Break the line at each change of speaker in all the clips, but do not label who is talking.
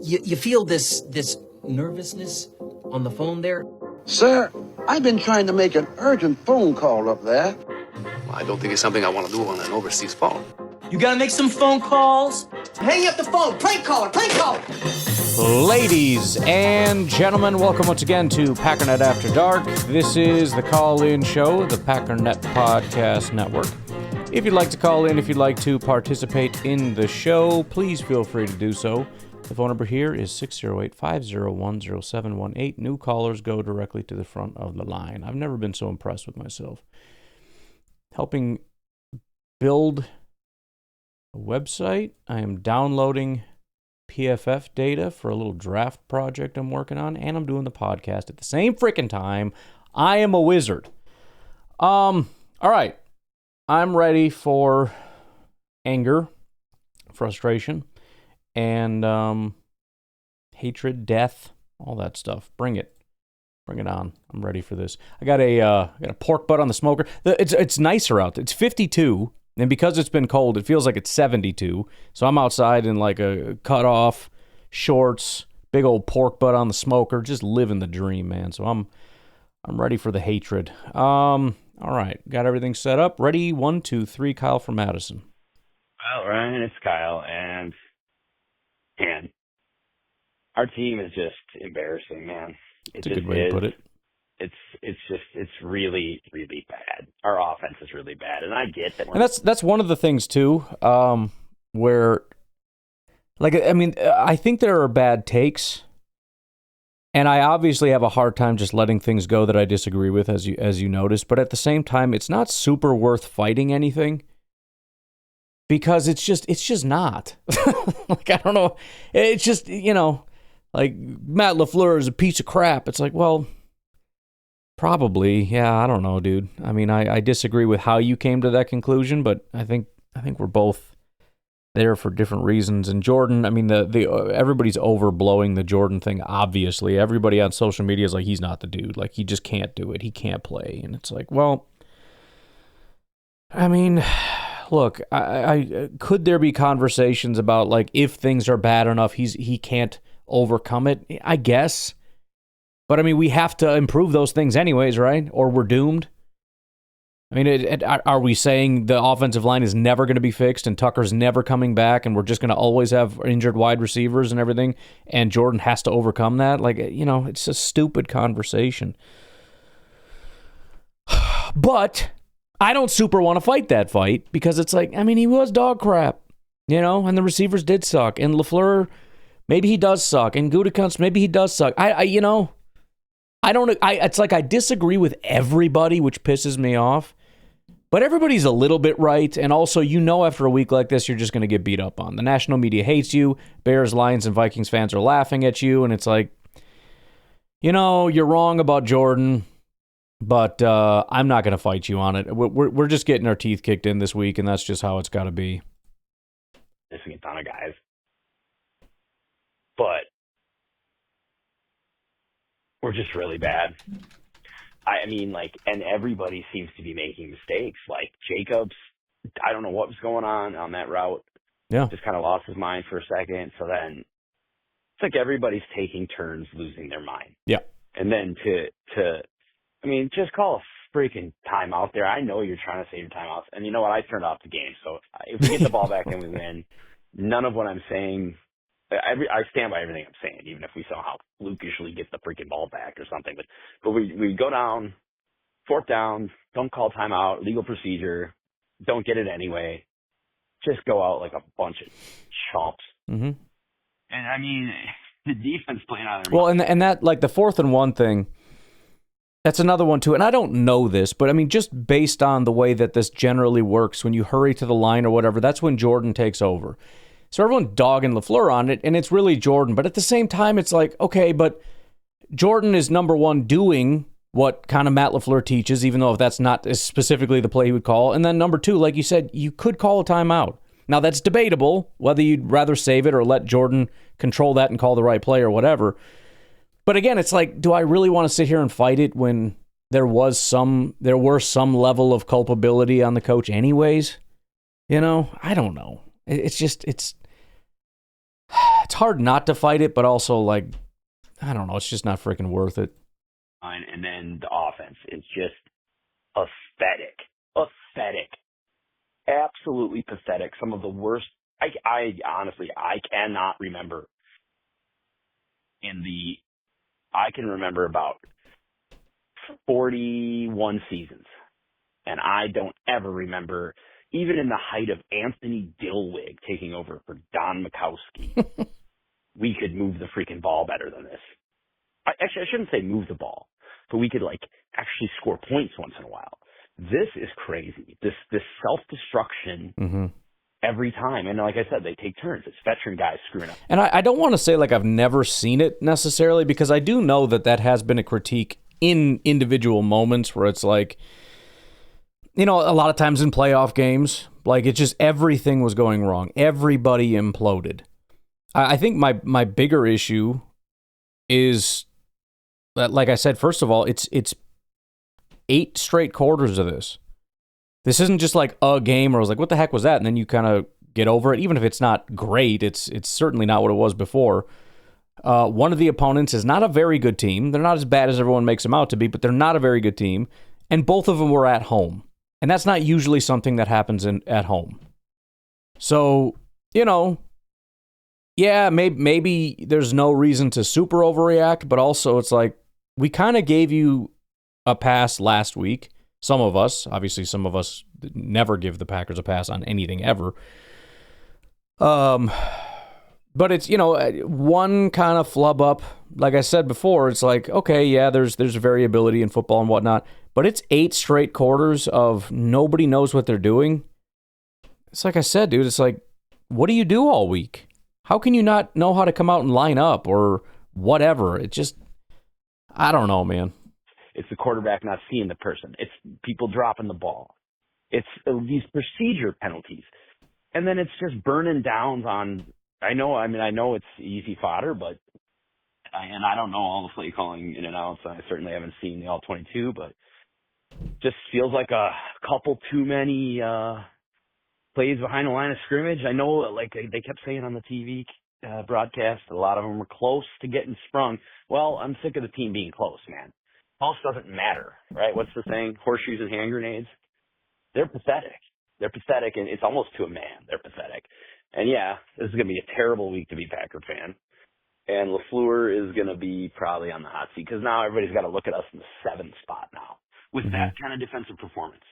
You feel this nervousness on the phone there?
Sir, I've been trying to make an urgent phone call up there.
Well, I don't think it's something I want to do on an overseas phone.
You gotta make some phone calls. Hang up the phone. Prank caller. Prank caller.
Ladies and gentlemen, welcome once again to Packernet After Dark. This is the call-in show, the Packernet Podcast Network. If you'd like to call in, if you'd like to participate in the show, please feel free to do so. The phone number here is 608-501-0718. New callers go directly to the front of the line. I've never been so impressed with myself. Helping build a website. I am downloading PFF data for a little draft project I'm working on, and I'm doing the podcast at the same freaking time. I am a wizard. All right. I'm ready for anger, frustration, and hatred, death, all that stuff. Bring it. Bring it on. I'm ready for this. I got a pork butt on the smoker. It's nicer out. It's 52, and because it's been cold, it feels like it's 72. So I'm outside in like a cut-off, shorts, big old pork butt on the smoker, just living the dream, man. So I'm ready for the hatred. All right, got everything set up. Ready? 1, 2, 3. Kyle from Madison.
Well, Ryan, it's Kyle, and our team is just embarrassing, man.
It's a good way to put it.
It's really, really bad. Our offense is really bad, and I get that.
And that's one of the things too, where, like, I mean, I think there are bad takes. And I obviously have a hard time just letting things go that I disagree with, as you noticed. But at the same time, it's not super worth fighting anything because it's just not. Like, I don't know. It's just, like Matt LaFleur is a piece of crap. It's like, well, probably, yeah. I don't know, dude. I mean, I disagree with how you came to that conclusion, but I think we're both there for different reasons. And Jordan, I mean, the everybody's overblowing the Jordan thing. Obviously, everybody on social media is like, he's not the dude. Like, he just can't do it. He can't play. And it's like, well, I mean, look, I could there be conversations about, like, if things are bad enough, he can't overcome it? I guess. But I mean, we have to improve those things anyways, right? Or we're doomed. I mean, are we saying the offensive line is never going to be fixed and Tucker's never coming back and we're just going to always have injured wide receivers and everything and Jordan has to overcome that? Like, it's a stupid conversation. But I don't super want to fight that fight because it's like, I mean, he was dog crap, and the receivers did suck. And LaFleur, maybe he does suck. And Gutekunst, maybe he does suck. It's like I disagree with everybody, which pisses me off. But everybody's a little bit right, and also, after a week like this, you're just going to get beat up on. The national media hates you. Bears, Lions, and Vikings fans are laughing at you, and it's like, you're wrong about Jordan, but I'm not going to fight you on it. We're just getting our teeth kicked in this week, and that's just how it's got to be.
Missing a ton of guys. But we're just really bad. I mean, like, and everybody seems to be making mistakes. Like, Jacobs, I don't know what was going on that route.
Yeah.
Just kind of lost his mind for a second. So then it's like everybody's taking turns losing their mind.
Yeah.
And then just call a freaking timeout there. I know you're trying to save your timeouts. And you know what? I turned off the game. So if we get the ball back and we win, none of what I'm saying, I stand by everything I'm saying, even if we somehow flukishly get the freaking ball back or something. But we go down, 4th down, don't call timeout, legal procedure, don't get it anyway. Just go out like a bunch of chumps.
Mm-hmm.
And I mean, the defense playing out of their
Well, and that, like, the 4th and 1 thing, that's another one too. And I don't know this, but I mean, just based on the way that this generally works, when you hurry to the line or whatever, that's when Jordan takes over. So everyone's dogging LaFleur on it, and it's really Jordan. But at the same time, it's like, okay, but Jordan is number one doing what kind of Matt LaFleur teaches, even though if that's not specifically the play he would call. And then number 2, like you said, you could call a timeout. Now, that's debatable, whether you'd rather save it or let Jordan control that and call the right play or whatever. But again, it's like, do I really want to sit here and fight it when there were some level of culpability on the coach anyways? I don't know. It's it's hard not to fight it, but also, like, I don't know, it's just not freaking worth it.
And then the offense is just pathetic. Pathetic. Absolutely pathetic. Some of the worst. I honestly, I cannot remember I can remember about 41 seasons. And I don't ever remember, even in the height of Anthony Dilwig taking over for Don Mikowski, we could move the freaking ball better than this. Actually, I shouldn't say move the ball, but we could, like, actually score points once in a while. This is crazy. This self-destruction every time. And like I said, they take turns. It's veteran guys screwing up. And
I don't want to say, like, I've never seen it necessarily, because I do know that has been a critique in individual moments where it's like, you know, a lot of times in playoff games, like, it just everything was going wrong. Everybody imploded. I think my bigger issue is that, like I said, first of all, it's 8 straight quarters of this. This isn't just like a game where I was like, what the heck was that? And then you kind of get over it. Even if it's not great, it's certainly not what it was before. One of the opponents is not a very good team. They're not as bad as everyone makes them out to be, but they're not a very good team. And both of them were at home. And that's not usually something that happens at home. So, you know, yeah, maybe there's no reason to super overreact, but also it's like, we kind of gave you a pass last week. Some of us, obviously some of us never give the Packers a pass on anything ever. But it's, you know, one kind of flub up. Like I said before, it's like, okay, yeah, there's variability in football and whatnot, but it's 8 straight quarters of nobody knows what they're doing. It's like I said, dude, it's like, what do you do all week? How can you not know how to come out and line up or whatever? It just, I don't know, man.
It's the quarterback not seeing the person. It's people dropping the ball. It's these procedure penalties. And then it's just burning downs on, I know it's easy fodder, but, and I don't know all the play calling in and outs. I certainly haven't seen the all 22, but just feels like a couple too many plays behind the line of scrimmage. I know, like they kept saying on the TV broadcast, a lot of them were close to getting sprung. Well, I'm sick of the team being close, man. Close doesn't matter, right? What's the saying? Horseshoes and hand grenades. They're pathetic. They're pathetic, and it's almost to a man. They're pathetic. And yeah, this is going to be a terrible week to be a Packer fan. And LaFleur is going to be probably on the hot seat because now everybody's got to look at us in the 7th spot now with that kind of defensive performance.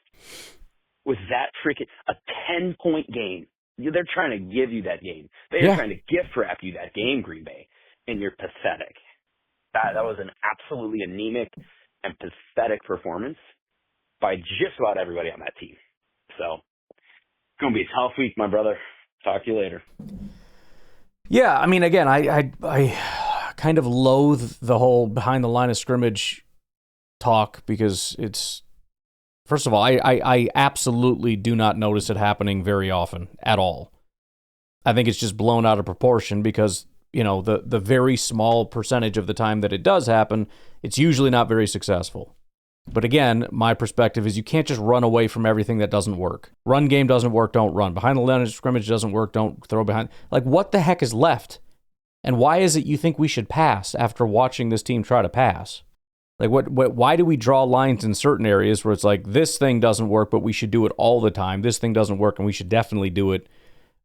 With that freaking, a 10-point game. They're trying to give you that game. They're trying to gift wrap you that game, Green Bay, and you're pathetic. That was an absolutely anemic and pathetic performance by just about everybody on that team. So it's going to be a tough week, my brother. Talk to you later.
Yeah, I mean, again, I kind of loathe the whole behind the line of scrimmage talk because it's, first of all, I absolutely do not notice it happening very often at all. I think it's just blown out of proportion because, you know, the very small percentage of the time that it does happen, it's usually not very successful. But again, my perspective is you can't just run away from everything that doesn't work. Run game doesn't work, don't run. Behind the line of scrimmage doesn't work, don't throw behind. Like, what the heck is left? And why is it you think we should pass after watching this team try to pass? Like, why do we draw lines in certain areas where it's like, this thing doesn't work, but we should do it all the time. This thing doesn't work, and we should definitely do it,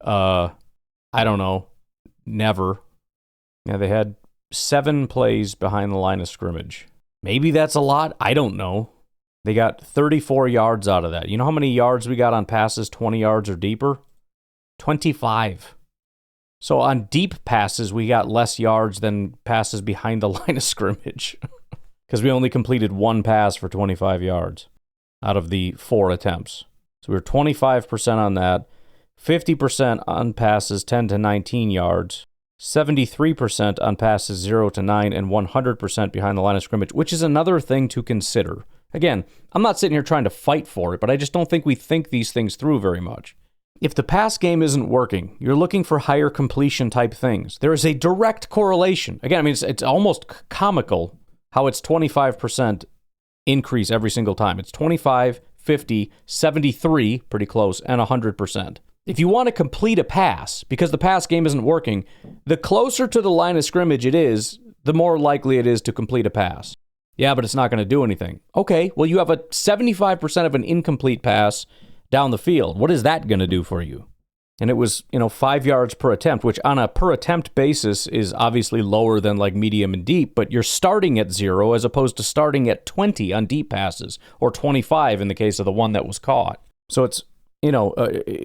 I don't know, never. Yeah, they had 7 plays behind the line of scrimmage. Maybe that's a lot. I don't know. They got 34 yards out of that. You know how many yards we got on passes 20 yards or deeper? 25. So on deep passes, we got less yards than passes behind the line of scrimmage because we only completed 1 pass for 25 yards out of the 4 attempts. So we were 25% on that, 50% on passes 10 to 19 yards, 73% on passes 0 to 9, and 100% behind the line of scrimmage, which is another thing to consider. Again, I'm not sitting here trying to fight for it, but I just don't think we think these things through very much. If the pass game isn't working, you're looking for higher completion type things. There is a direct correlation. Again, I mean, it's almost comical how it's 25% increase every single time. It's 25, 50, 73, pretty close, and 100%. If you want to complete a pass, because the pass game isn't working, the closer to the line of scrimmage it is, the more likely it is to complete a pass. Yeah, but it's not going to do anything. Okay, well, you have a 75% of an incomplete pass down the field. What is that going to do for you? And it was, 5 yards per attempt, which on a per attempt basis is obviously lower than like medium and deep, but you're starting at 0 as opposed to starting at 20 on deep passes, or 25 in the case of the one that was caught. So it's,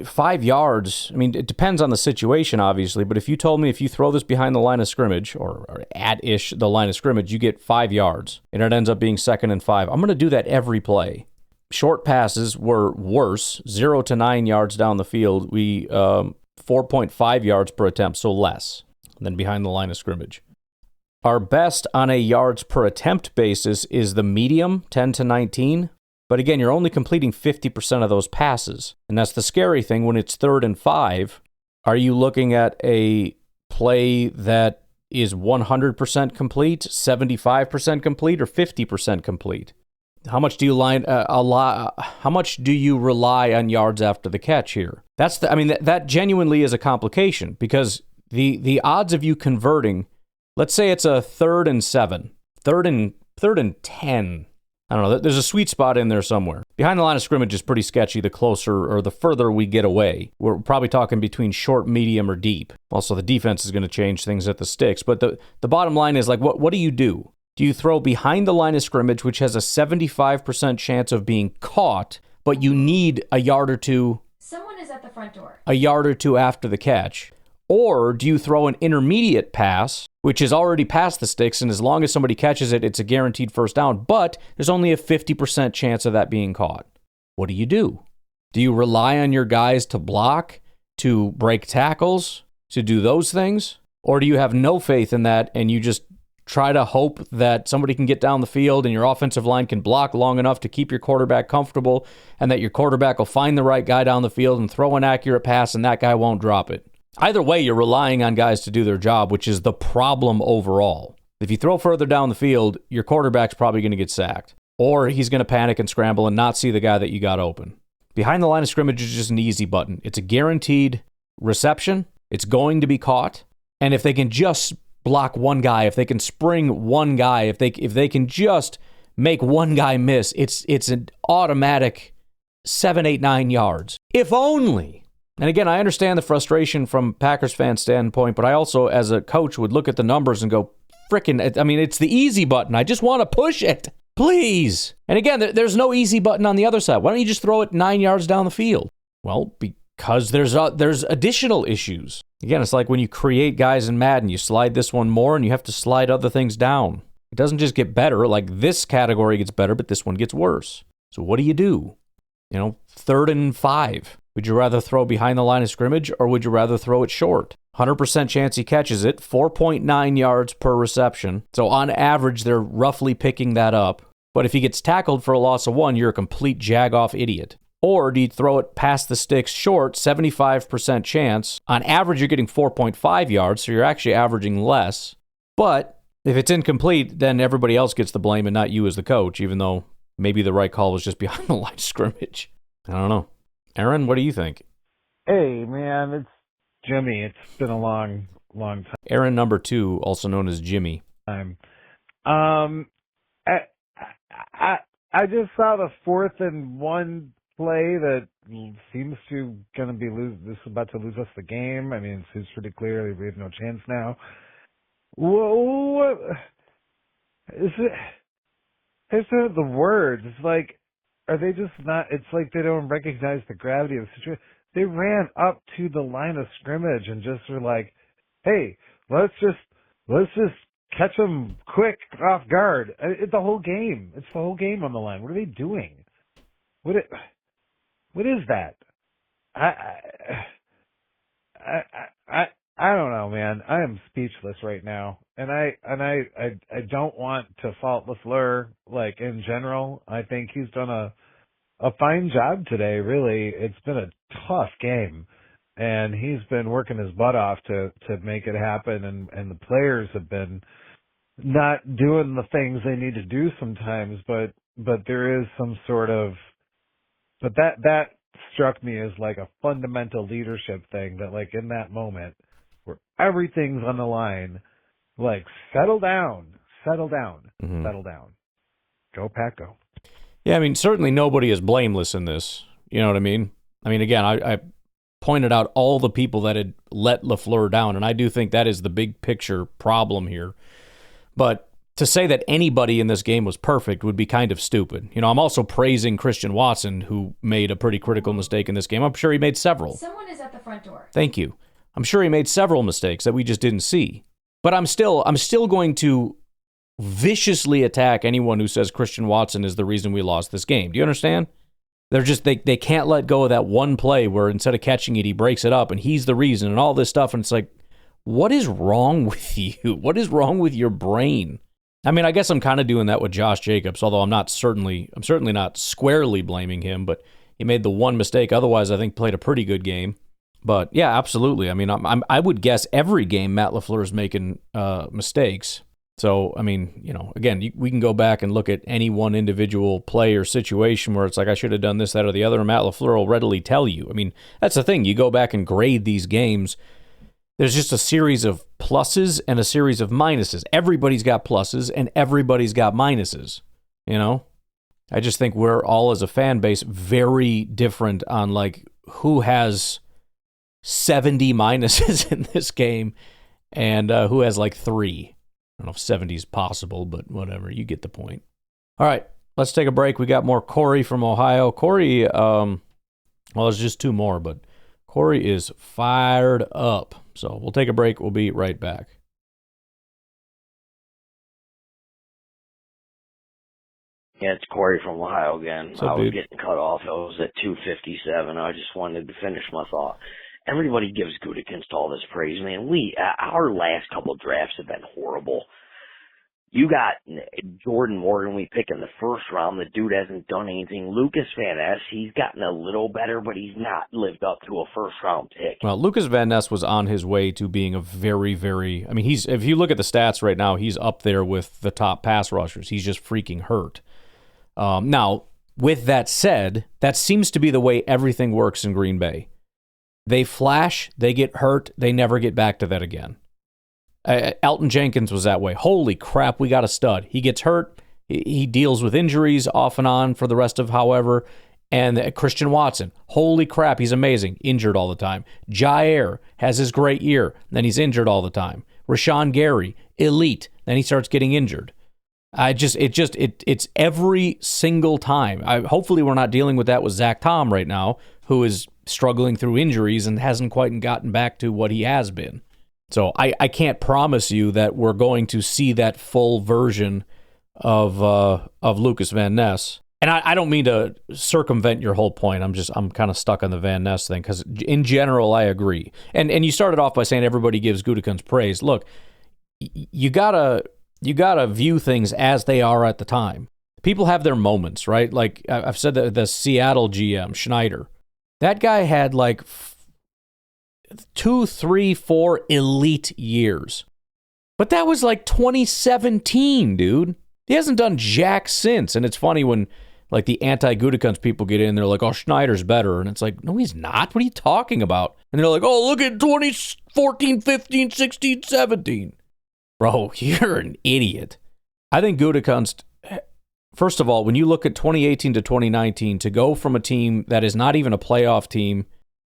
5 yards. I mean, it depends on the situation, obviously, but if you told me if you throw this behind the line of scrimmage or at-ish the line of scrimmage, you get 5 yards, and it ends up being 2nd and 5. I'm going to do that every play. Short passes were worse, 0 to 9 yards down the field. We 4.5 yards per attempt, so less than behind the line of scrimmage. Our best on a yards per attempt basis is the medium, 10 to 19. But again, you're only completing 50% of those passes. And that's the scary thing when it's 3rd and 5. Are you looking at a play that is 100% complete, 75% complete, or 50% complete? How much do you how much do you rely on yards after the catch here? That genuinely is a complication, because the odds of you converting, let's say it's a 3rd and 7, 3rd and 10. I don't know. There's a sweet spot in there somewhere. Behind the line of scrimmage is pretty sketchy the closer or the further we get away. We're probably talking between short, medium, or deep. Also, the defense is going to change things at the sticks. But the bottom line is, like, what do you do? Do you throw behind the line of scrimmage, which has a 75% chance of being caught, but you need a yard or two?
Someone is at the front door.
A yard or two after the catch. Or do you throw an intermediate pass, which is already past the sticks, and as long as somebody catches it, it's a guaranteed first down, but there's only a 50% chance of that being caught? What do you do? Do you rely on your guys to block, to break tackles, to do those things? Or do you have no faith in that and you just try to hope that somebody can get down the field and your offensive line can block long enough to keep your quarterback comfortable, and that your quarterback will find the right guy down the field and throw an accurate pass and that guy won't drop it? Either way, you're relying on guys to do their job, which is the problem overall. If you throw further down the field, your quarterback's probably going to get sacked, or he's going to panic and scramble and not see the guy that you got open. Behind the line of scrimmage is just an easy button. It's a guaranteed reception. It's going to be caught. And if they can just block one guy, if they can spring one guy, if they can just make one guy miss, it's an automatic 7, 8, 9 yards. If only. And again, I understand the frustration from Packers fan standpoint, but I also, as a coach, would look at the numbers and go, it's the easy button. I just want to push it. Please. And again, there's no easy button on the other side. Why don't you just throw it 9 yards down the field? Well, because there's additional issues. Again, it's like when you create guys in Madden, you slide this one more and you have to slide other things down. It doesn't just get better. Like, this category gets better, but this one gets worse. So what do you do? 3rd and 5. Would you rather throw behind the line of scrimmage, or would you rather throw it short? 100% chance he catches it, 4.9 yards per reception. So on average, they're roughly picking that up. But if he gets tackled for a loss of 1, you're a complete jag-off idiot. Or do you throw it past the sticks short, 75% chance? On average, you're getting 4.5 yards, so you're actually averaging less. But if it's incomplete, then everybody else gets the blame and not you as the coach, even though maybe the right call was just behind the line of scrimmage. I don't know. Aaron, what do you think?
Hey, man, it's Jimmy. It's been a long time.
Aaron number 2, also known as Jimmy.
I just saw the 4th and 1 play that seems to gonna be about to lose us the game. I mean, it seems pretty clear we have no chance now. What is it? It's not the words. It's like, are they just not? It's like they don't recognize the gravity of the situation. They ran up to the line of scrimmage and just were like, "Hey, let's just catch them quick off guard." It's the whole game. It's the whole game on the line. What are they doing? What is that? I don't know, man. I am speechless right now, and I don't want to fault LaFleur, like, in general. I think he's done a fine job today. Really, it's been a tough game, and he's been working his butt off to make it happen. And the players have been not doing the things they need to do sometimes, but there is some sort of, but that struck me as like a fundamental leadership thing that like in that moment where everything's on the line, like settle down,
Mm-hmm.
settle down. Go Pack, go.
Yeah, I mean, certainly nobody is blameless in this. You know what I mean? I mean, again, I pointed out all the people that had let LaFleur down, and I do think that is the big picture problem here. But to say that anybody in this game was perfect would be kind of stupid. You know, I'm also praising Christian Watson, who made a pretty critical mistake in this game. I'm sure he made several.
Someone is at the front door.
Thank you. I'm sure he made several mistakes that we just didn't see. But I'm still going to viciously attack anyone who says Christian Watson is the reason we lost this game. Do you understand? They're just they can't let go of that one play where instead of catching it, he breaks it up and he's the reason and all this stuff. And it's like, what is wrong with you? What is wrong with your brain? I mean, I guess I'm kind of doing that with Josh Jacobs, although I'm certainly not squarely blaming him, but he made the one mistake. Otherwise, I think played a pretty good game. But yeah, absolutely. I mean, I would guess every game Matt LaFleur is making mistakes. So, I mean, you know, again, we can go back and look at any one individual play or situation where it's like, I should have done this, that, or the other, and Matt LaFleur will readily tell you. I mean, that's the thing. You go back and grade these games, there's just a series of pluses and a series of minuses. Everybody's got pluses and everybody's got minuses, you know? I just think we're all, as a fan base, very different on, like, who has 70 minuses in this game and who has, like, 3. I don't know if 70 is possible, but whatever. You get the point. All right, let's take a break. We got more Corey from Ohio. Corey, well, there's just 2 more, but Corey is fired up. So we'll take a break. We'll be right back.
Yeah, it's Corey from Ohio again.
What's up,
I was
dude?
getting cut off. I was at 2:57. I just wanted to finish my thought. Everybody gives Gutekunst all this praise, man. Our last couple drafts have been horrible. You got Jordan Morgan we pick in the first round. The dude hasn't done anything. Lucas Van Ness, he's gotten a little better, but he's not lived up to a first-round pick.
Well, Lucas Van Ness was on his way to being a very, very... I mean, if you look at the stats right now, he's up there with the top pass rushers. He's just freaking hurt. Now, with that said, that seems to be the way everything works in Green Bay. They flash, they get hurt, they never get back to that again. Elton Jenkins was that way. Holy crap, we got a stud. He gets hurt, he deals with injuries off and on for the rest of however, and Christian Watson, holy crap, he's amazing, injured all the time. Jair has his great year, then he's injured all the time. Rashawn Gary, elite, then he starts getting injured. It's every single time. Hopefully we're not dealing with that with Zach Tom right now, who is struggling through injuries and hasn't quite gotten back to what he has been. So I can't promise you that we're going to see that full version of Lucas Van Ness. And I don't mean to circumvent your whole point. I'm kind of stuck on the Van Ness thing because in general I agree. And you started off by saying everybody gives Gutekunst praise. Look, you gotta view things as they are at the time. People have their moments, right? Like I've said that the Seattle GM Schneider, that guy had like 2, 3, 4 elite years. But that was like 2017, dude. He hasn't done jack since. And it's funny when like the anti-Gutekunst people get in, they're like, oh, Schneider's better. And it's like, no, he's not. What are you talking about? And they're like, oh, look at 2014, 15, 16, 17. Bro, you're an idiot. I think Gutekunst, first of all, when you look at 2018 to 2019, to go from a team that is not even a playoff team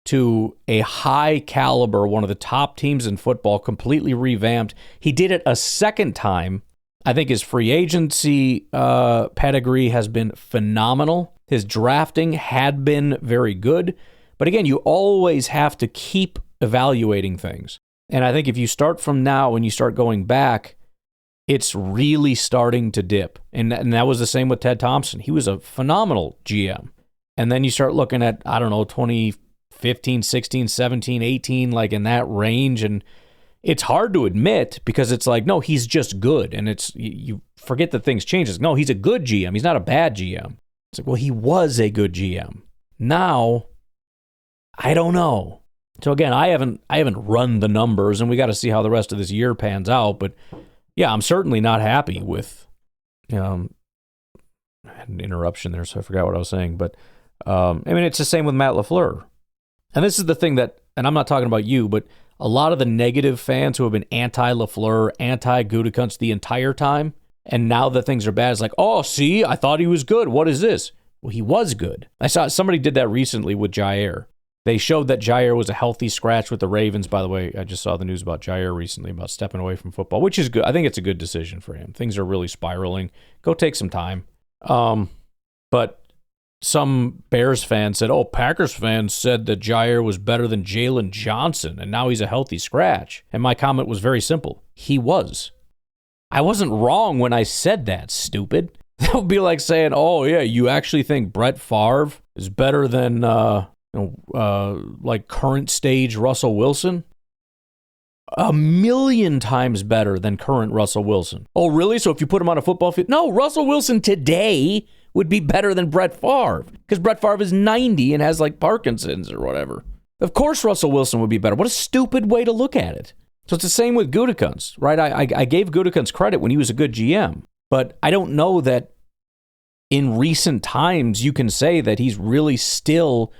to a high caliber, one of the top teams in football, completely revamped. He did it a second time. I think his free agency pedigree has been phenomenal. His drafting had been very good. But again, you always have to keep evaluating things. And I think if you start from now and you start going back, it's really starting to dip. And that was the same with Ted Thompson. He was a phenomenal GM. And then you start looking at, 2015, 16, 17, 18, like in that range. And it's hard to admit because it's like, no, he's just good. And it's you forget that things change. No, he's a good GM. He's not a bad GM. It's like, well, he was a good GM. Now, I don't know. So again, I haven't run the numbers, and we got to see how the rest of this year pans out. But yeah, I'm certainly not happy with. I had an interruption there, so I forgot what I was saying. But I mean, it's the same with Matt LaFleur. And this is the thing that, and I'm not talking about you, but a lot of the negative fans who have been anti-LaFleur, anti-Gutekunst the entire time, and now that things are bad, it's like, oh, see, I thought he was good. What is this? Well, he was good. I saw somebody did that recently with Jair. They showed that Jair was a healthy scratch with the Ravens. By the way, I just saw the news about Jair recently, about stepping away from football, which is good. I think it's a good decision for him. Things are really spiraling. Go take some time. But some Bears fans said, oh, Packers fans said that Jair was better than Jalen Johnson, and now he's a healthy scratch. And my comment was very simple. He was. I wasn't wrong when I said that, stupid. That would be like saying, oh, yeah, you actually think Brett Favre is better than, like current stage Russell Wilson? 1,000,000 times better than current Russell Wilson. Oh, really? So if you put him on a football field? No, Russell Wilson today would be better than Brett Favre because Brett Favre is 90 and has like Parkinson's or whatever. Of course Russell Wilson would be better. What a stupid way to look at it. So it's the same with Gutekunst, right? I gave Gutekunst credit when he was a good GM, but I don't know that in recent times you can say that he's really still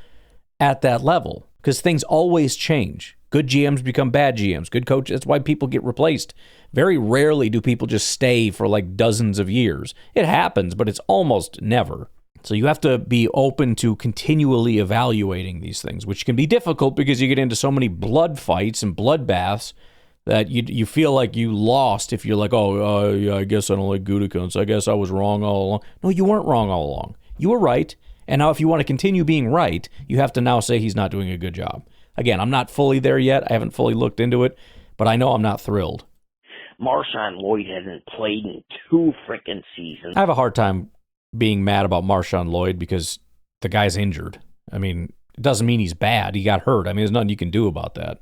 at that level because things always change. Good GMs become bad GMs. Good coaches, that's why people get replaced. Very rarely do people just stay for like dozens of years. It happens, but it's almost never. So you have to be open to continually evaluating these things, which can be difficult because you get into so many blood fights and bloodbaths that you feel like you lost if you're like, oh, yeah, I guess I don't like Gutekunst. I guess I was wrong all along. No, you weren't wrong all along. You were right. And now if you want to continue being right, you have to now say he's not doing a good job. Again, I'm not fully there yet. I haven't fully looked into it, but I know I'm not thrilled.
Marshawn Lloyd hasn't played in 2 freaking seasons.
I have a hard time being mad about Marshawn Lloyd because the guy's injured. I mean, it doesn't mean he's bad. He got hurt. I mean, there's nothing you can do about that.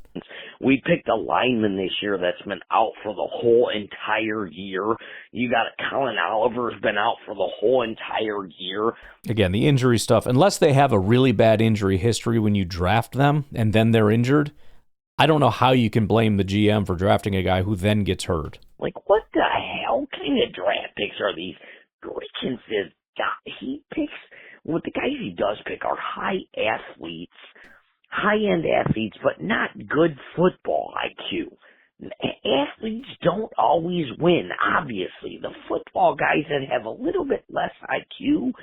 We picked a lineman this year that's been out for the whole entire year. You got Colin Oliver's been out for the whole entire year.
Again, the injury stuff, unless they have a really bad injury history when you draft them and then they're injured, I don't know how you can blame the GM for drafting a guy who then gets hurt.
Like, what the hell kind of draft picks are these? Grickens is he picks, what the guys he does pick are high-end athletes, but not good football IQ. Athletes don't always win, obviously. The football guys that have a little bit less IQ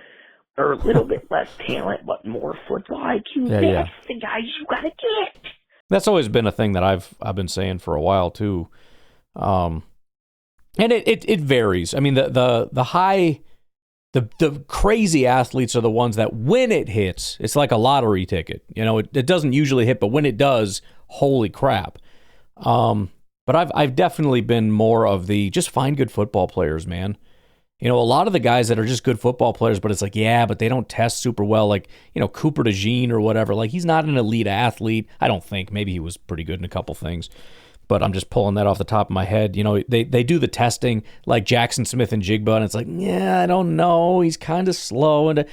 or a little bit less talent, but more football IQ, that's the guys you got to get.
That's always been a thing that I've been saying for a while, too. And it varies. I mean, the crazy athletes are the ones that when it hits, it's like a lottery ticket. You know, it doesn't usually hit, but when it does, holy crap. But I've definitely been more of the just find good football players, man. You know, a lot of the guys that are just good football players, but it's like, yeah, but they don't test super well. Like, you know, Cooper DeJean or whatever. Like, he's not an elite athlete. I don't think. Maybe he was pretty good in a couple things. But I'm just pulling that off the top of my head. You know, they do the testing like Jackson Smith and Jigba, and it's like, yeah, I don't know. He's kind of slow. And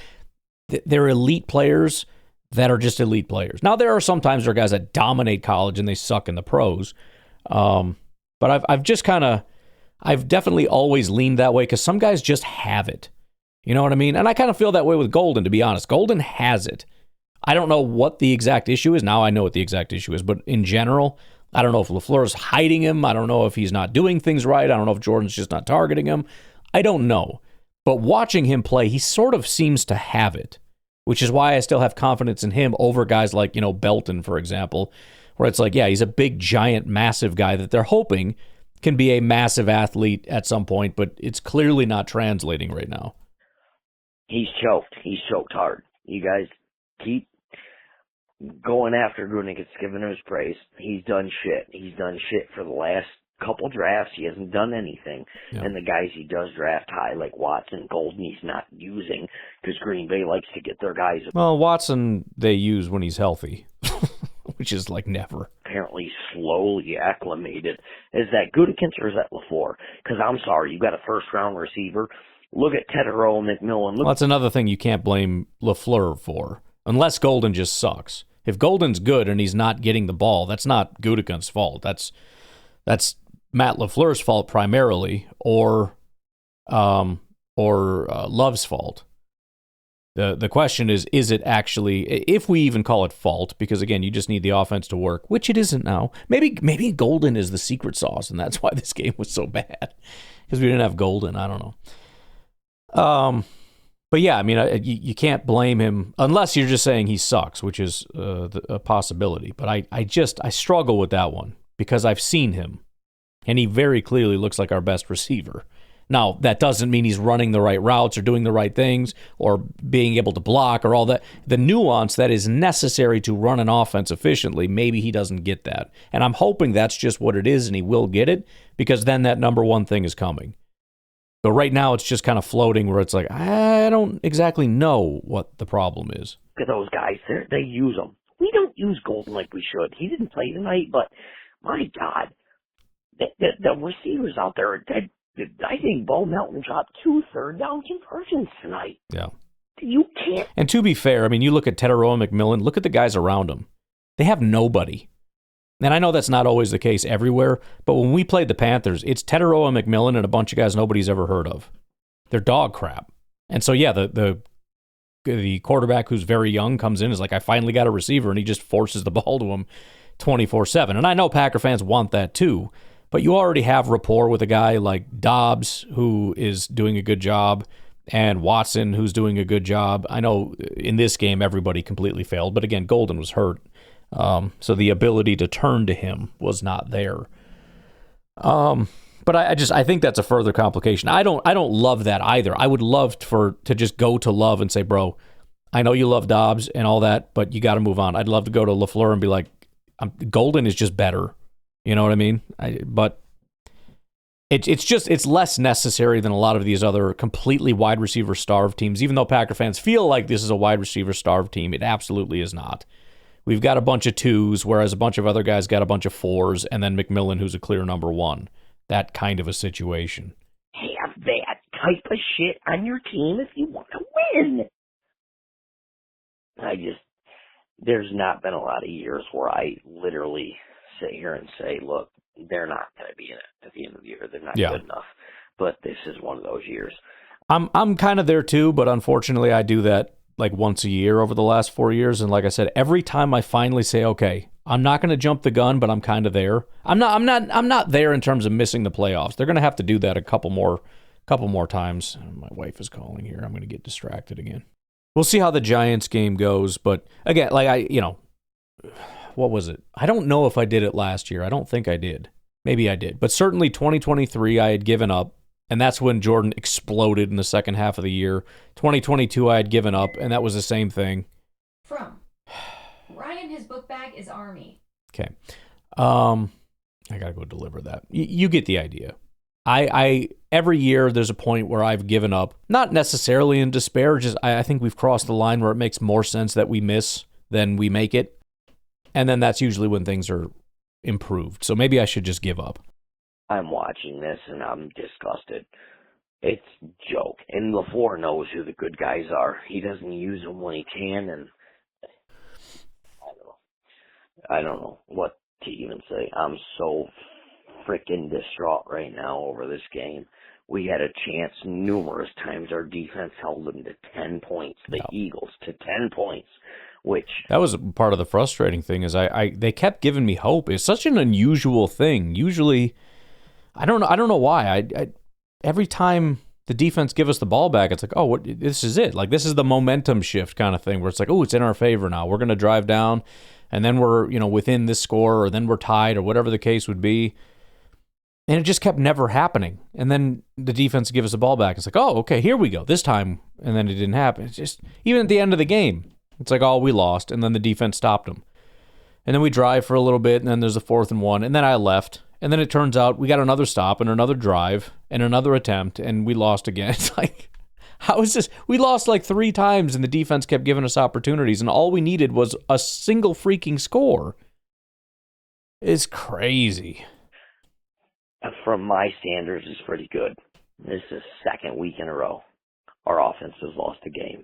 they're elite players that are just elite players. Now, there are sometimes there are guys that dominate college and they suck in the pros. But I've definitely always leaned that way because some guys just have it. You know what I mean? And I kind of feel that way with Golden, to be honest. Golden has it. I don't know what the exact issue is. Now I know what the exact issue is. But in general, I don't know if LaFleur is hiding him. I don't know if he's not doing things right. I don't know if Jordan's just not targeting him. I don't know. But watching him play, he sort of seems to have it, which is why I still have confidence in him over guys like, you know, Belton, for example, where it's like, yeah, he's a big, giant, massive guy that they're hoping can be a massive athlete at some point, but it's clearly not translating right now.
He's choked. He's choked hard. You guys keep going after Gutekunst, giving him his praise. He's done shit. He's done shit for the last couple drafts. He hasn't done anything. Yeah. And the guys he does draft high, like Watson, Golden, he's not using because Green Bay likes to get their guys.
Well, Watson they use when he's healthy, which is like never.
Apparently slowly acclimated. Is that Gutekunst or is that LaFleur? Because I'm sorry, you got a first-round receiver. Look at Tetero McMillan.
Well, that's another thing you can't blame LaFleur for, unless Golden just sucks. If Golden's good and he's not getting the ball, that's not Gutekunst's fault. That's Matt LaFleur's fault primarily, or Love's fault. The question is it actually, if we even call it fault, because again, you just need the offense to work, which it isn't now. Maybe Golden is the secret sauce, and that's why this game was so bad, because we didn't have Golden. I don't know. But yeah, I mean, you can't blame him unless you're just saying he sucks, which is a possibility. But I struggle with that one because I've seen him, and he very clearly looks like our best receiver. Now, that doesn't mean he's running the right routes or doing the right things or being able to block or all that. The nuance that is necessary to run an offense efficiently, maybe he doesn't get that. And I'm hoping that's just what it is and he will get it, because then that number one thing is coming. But right now, it's just kind of floating where it's like, I don't exactly know what the problem is.
Look at those guys. They use them. We don't use Golden like we should. He didn't play tonight, but my God, the receivers out there, I think Bo Melton dropped 2 third-down conversions tonight.
Yeah.
You can't.
And to be fair, I mean, you look at Teteroa McMillan, look at the guys around him. They have nobody. And I know that's not always the case everywhere, but when we played the Panthers, it's Teteroa McMillan and a bunch of guys nobody's ever heard of. They're dog crap. And so, yeah, the quarterback who's very young comes in, is like, I finally got a receiver, and he just forces the ball to him 24/7. And I know Packer fans want that too, but you already have rapport with a guy like Dobbs, who is doing a good job, and Watson, who's doing a good job. I know in this game everybody completely failed, but again, Golden was hurt. So the ability to turn to him was not there. But I think that's a further complication. I don't love that either. I would love to just go to Love and say, bro, I know you love Dobbs and all that, but you got to move on. I'd love to go to LaFleur and be like, Golden is just better. You know what I mean? But it's less necessary than a lot of these other completely wide receiver starved teams. Even though Packer fans feel like this is a wide receiver starved team, it absolutely is not. We've got a bunch of 2s, whereas a bunch of other guys got a bunch of 4s, and then McMillan, who's a clear number 1. That kind of a situation.
Have that type of shit on your team if you want to win. There's not been a lot of years where I literally sit here and say, look, they're not going to be in it at the end of the year. They're not good enough. But this is one of those years.
I'm kind of there too, but unfortunately I do that like once a year over the last 4 years. And like I said, every time I finally say, okay, I'm not going to jump the gun, but I'm kind of there. I'm not there in terms of missing the playoffs. They're going to have to do that a couple more times. My wife is calling here. I'm going to get distracted again. We'll see how the Giants game goes. But again, like what was it? I don't know if I did it last year. I don't think I did. Maybe I did. But certainly 2023, I had given up. And that's when Jordan exploded in the second half of the year. 2022, I had given up, and that was the same thing.
From Ryan, his book bag is Army.
Okay. I got to go deliver that. You get the idea. I every year there's a point where I've given up, not necessarily in despair, just I think we've crossed the line where it makes more sense that we miss than we make it. And then that's usually when things are improved. So maybe I should just give up.
I'm watching this and I'm disgusted. It's a joke. And LaFleur knows who the good guys are. He doesn't use them when he can, and I don't know what to even say. I'm so freaking distraught right now over this game. We had a chance numerous times. Our defense held them to 10 points. The Eagles to 10 points. Which
that was part of the frustrating thing is they kept giving me hope. It's such an unusual thing. Usually, I don't know why. I every time the defense give us the ball back, it's like, oh, this is it. Like this is the momentum shift kind of thing where it's like, oh, it's in our favor now. We're going to drive down, and then we're within this score, or then we're tied, or whatever the case would be. And it just kept never happening. And then the defense give us the ball back. It's like, oh, okay, here we go this time, and then it didn't happen. It's just even at the end of the game. It's like, oh, we lost, and then the defense stopped them. And then we drive for a little bit, and then there's a 4th and 1, and then I left. And then it turns out we got another stop and another drive and another attempt, and we lost again. It's like, how is this? We lost like 3 times, and the defense kept giving us opportunities, and all we needed was a single freaking score. It's crazy.
From my standards, it's pretty good. This is the second week in a row our offense has lost a game.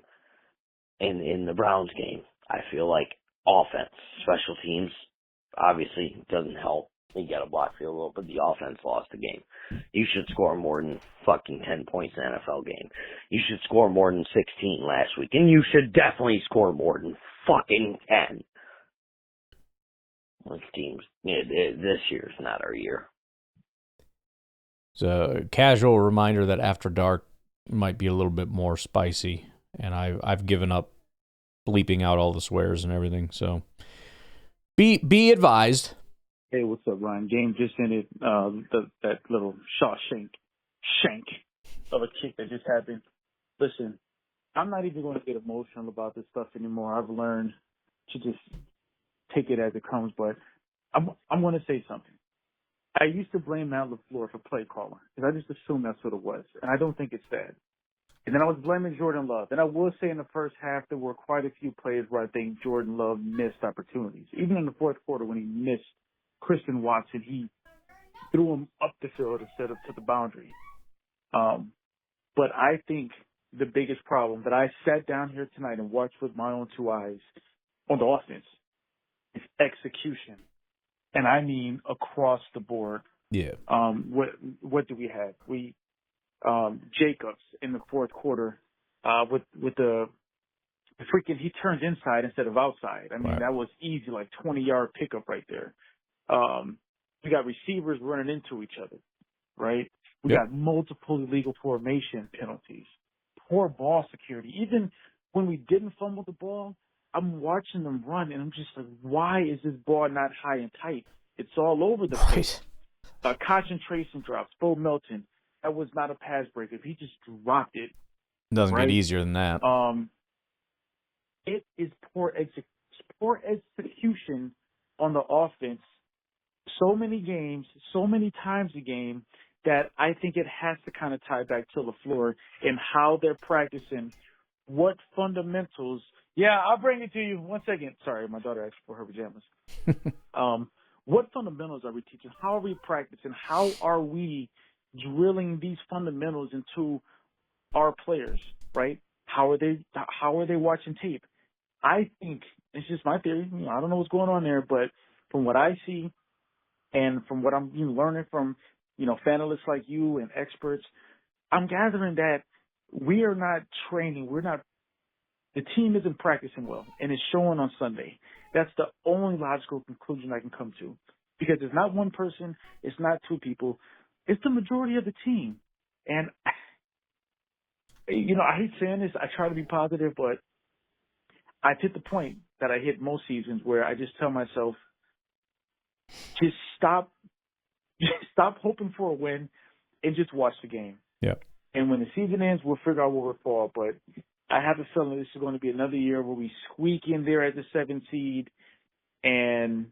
And in the Browns game, I feel like offense, special teams, obviously doesn't help. You got a block field goal, but the offense lost the game. You should score more than fucking 10 points in an NFL game. You should score more than 16 last week, and you should definitely score more than fucking 10. This team's, this year's not our year.
It's a casual reminder that After Dark might be a little bit more spicy, and I've given up bleeping out all the swears and everything. So be advised.
Hey, what's up, Ryan? Game just ended. That little shank of a kick that just happened. Listen, I'm not even going to get emotional about this stuff anymore. I've learned to just take it as it comes. But I'm going to say something. I used to blame Matt LaFleur for play calling because I just assumed that's what it was, and I don't think it's that. And then I was blaming Jordan Love. And I will say in the first half there were quite a few plays where I think Jordan Love missed opportunities. Even in the fourth quarter when he missed Christian Watson, he threw him up the field instead of to the boundary. But I think the biggest problem that I sat down here tonight and watched with my own two eyes on the offense is execution. And I mean across the board.
Yeah.
What do we have? We Jacobs in the fourth quarter with the freaking he turned inside instead of outside. I mean,
right.
That was easy, like 20-yard pickup right there. We got receivers running into each other, right? We got multiple illegal formation penalties, poor ball security. Even when we didn't fumble the ball, I'm watching them run, and I'm just like, why is this ball not high and tight? It's all over the place. Concentration drops. Bo Melton, that was not a pass break. If he just dropped it.
Doesn't
right?
get easier than that.
It is poor execution on the offense. So many games, so many times a game that I think it has to kind of tie back to LaFleur and how they're practicing what fundamentals. Yeah, I'll bring it to you. 1 second. Sorry, my daughter asked for her pajamas. What fundamentals are we teaching? How are we practicing? How are we drilling these fundamentals into our players, right? How are they watching tape? I think it's just my theory. I don't know what's going on there, but from what I see and from what I'm learning from, fanalists like you and experts, I'm gathering that we are not training. The team isn't practicing well, and it's showing on Sunday. That's the only logical conclusion I can come to, because it's not one person, it's not two people, it's the majority of the team. And I hate saying this. I try to be positive, but I've hit the point that I hit most seasons where I just tell myself, just stop hoping for a win and just watch the game.
Yeah.
And when the season ends, we'll figure out where we'll fall. But I have a feeling this is going to be another year where we squeak in there at the 7th seed, and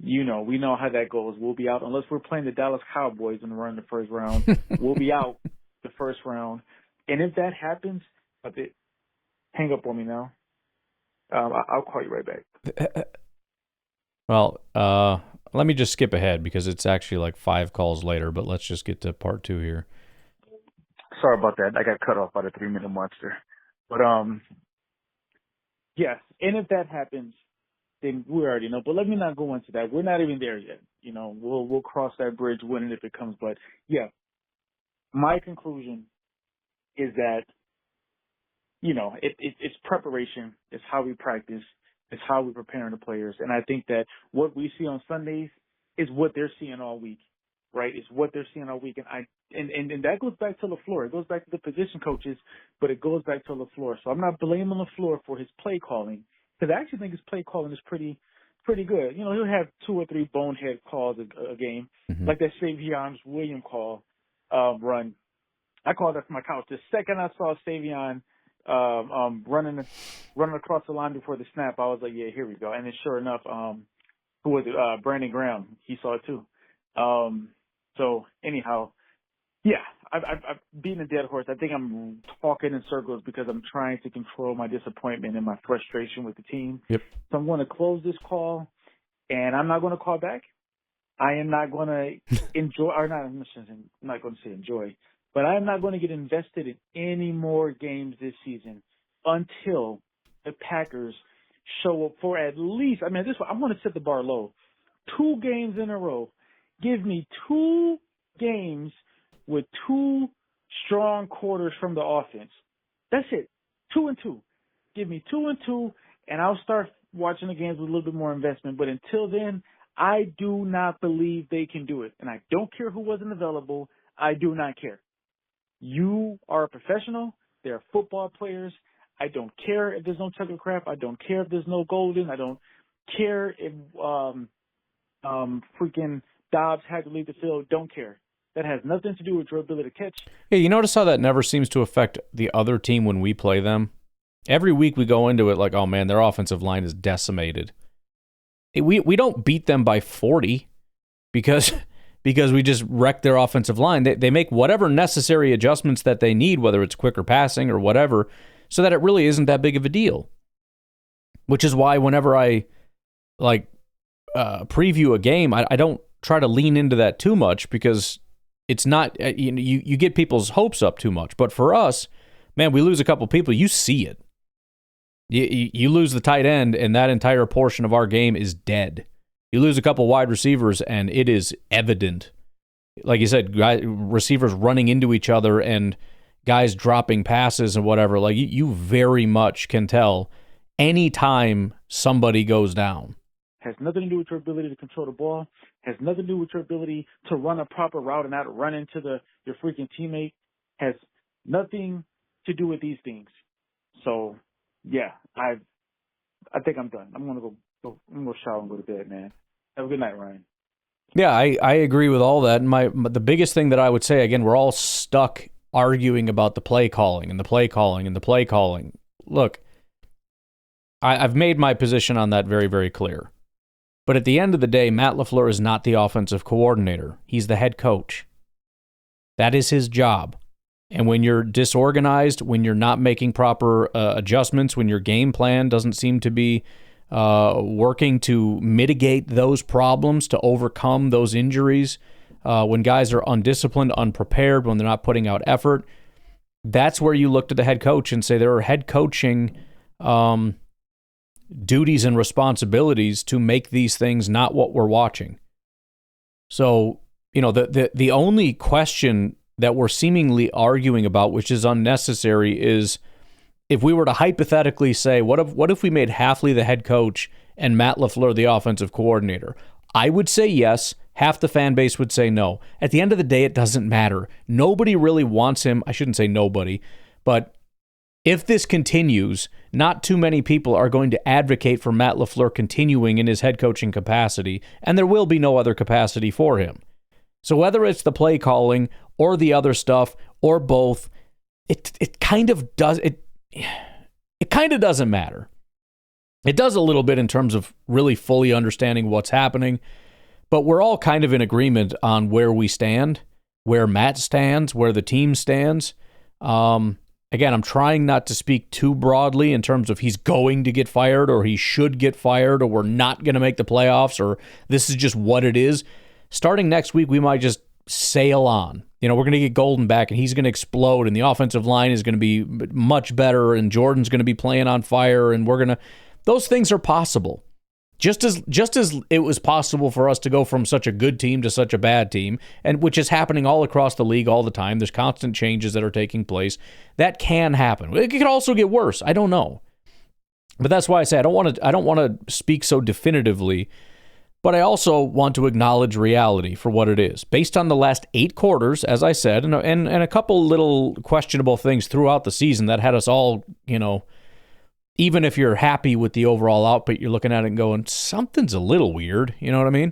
we know how that goes. We'll be out unless we're playing the Dallas Cowboys and run the first round. We'll be out the first round. And if that happens, hang up on me now. I'll call you right back.
Well, let me just skip ahead because it's actually like 5 calls later, but let's just get to part 2 here.
Sorry about that. I got cut off by the 3-minute monster. But, yes. And if that happens, then we already know. But let me not go into that. We're not even there yet. We'll cross that bridge when and if it comes. But, yeah, my conclusion is that, it's preparation. It's how we practice. It's how we're preparing the players. And I think that what we see on Sundays is what they're seeing all week, right? It's what they're seeing all week. And that goes back to LaFleur. It goes back to the position coaches, but it goes back to LaFleur. So I'm not blaming LaFleur for his play calling, because I actually think his play calling is pretty good. He'll have 2 or 3 bonehead calls a game, like that Savion Williams call run. I called that from my couch. The second I saw Savion running across the line before the snap, I was like, yeah, here we go. And then sure enough, who was it? Brandon Graham. He saw it too. So anyhow, yeah, I've beaten a dead horse. I think I'm talking in circles because I'm trying to control my disappointment and my frustration with the team.
Yep.
So I'm going to close this call, and I'm not going to call back. I am not going to enjoy, or not, I'm not going to say enjoy, but I am not going to get invested in any more games this season until the Packers show up for at least, I'm going to set the bar low. 2 games in a row. Give me 2 games with 2 strong quarters from the offense. That's it. 2 and 2. Give me 2 and 2, and I'll start watching the games with a little bit more investment. But until then, I do not believe they can do it. And I don't care who wasn't available. I do not care. You are a professional. They're football players. I don't care if there's no Tucker Craft. I don't care if there's no Golden. I don't care if freaking Dobbs had to leave the field. Don't care. That has nothing to do with your ability to catch.
Yeah, you notice how that never seems to affect the other team when we play them? Every week we go into it like, oh man, their offensive line is decimated. We don't beat them by 40 because we just wreck their offensive line. They make whatever necessary adjustments that they need, whether it's quicker passing or whatever, so that it really isn't that big of a deal. Which is why whenever I preview a game, I don't try to lean into that too much because it's not you get people's hopes up too much. But for us, man, we lose a couple people, you see it. You lose the tight end, and that entire portion of our game is dead. You lose a couple wide receivers, and it is evident. Like you said, receivers running into each other and guys dropping passes and whatever. Like you very much can tell anytime somebody goes down.
Has nothing to do with your ability to control the ball. Has nothing to do with your ability to run a proper route and not run into your freaking teammate. Has nothing to do with these things. So, yeah, I think I'm done. I'm gonna go shower and go to bed, man. Have a good night, Ryan.
Yeah, I agree with all that. And the biggest thing that I would say, again, we're all stuck arguing about the play calling and the play calling and the play calling. Look, I've made my position on that very, very clear. But at the end of the day, Matt LaFleur is not the offensive coordinator. He's the head coach. That is his job. And when you're disorganized, when you're not making proper adjustments, when your game plan doesn't seem to be working to mitigate those problems, to overcome those injuries, when guys are undisciplined, unprepared, when they're not putting out effort, that's where you look to the head coach and say there are head coaching duties and responsibilities to make these things not what we're watching. So, the only question that we're seemingly arguing about, which is unnecessary, is if we were to hypothetically say, what if we made Hafley the head coach and Matt LaFleur the offensive coordinator? I would say yes. Half the fan base would say no. At the end of the day, it doesn't matter. Nobody really wants him. I shouldn't say nobody, but if this continues, not too many people are going to advocate for Matt LaFleur continuing in his head coaching capacity, and there will be no other capacity for him. So whether it's the play calling or the other stuff or both, it kind of does it kind of doesn't matter. It does a little bit in terms of really fully understanding what's happening, but we're all kind of in agreement on where we stand, where Matt stands, where the team stands. Again, I'm trying not to speak too broadly in terms of he's going to get fired or he should get fired or we're not going to make the playoffs or this is just what it is. Starting next week, we might just sail on. We're going to get Golden back and he's going to explode and the offensive line is going to be much better and Jordan's going to be playing on fire and those things are possible. Just as it was possible for us to go from such a good team to such a bad team, and which is happening all across the league all the time. There's constant changes that are taking place. That can happen. It could also get worse. I don't know. But that's why I say I don't want to speak so definitively, but I also want to acknowledge reality for what it is. Based on the last 8 quarters, as I said, and a couple little questionable things throughout the season that had us all, even if you're happy with the overall output, you're looking at it and going, something's a little weird. You know what I mean?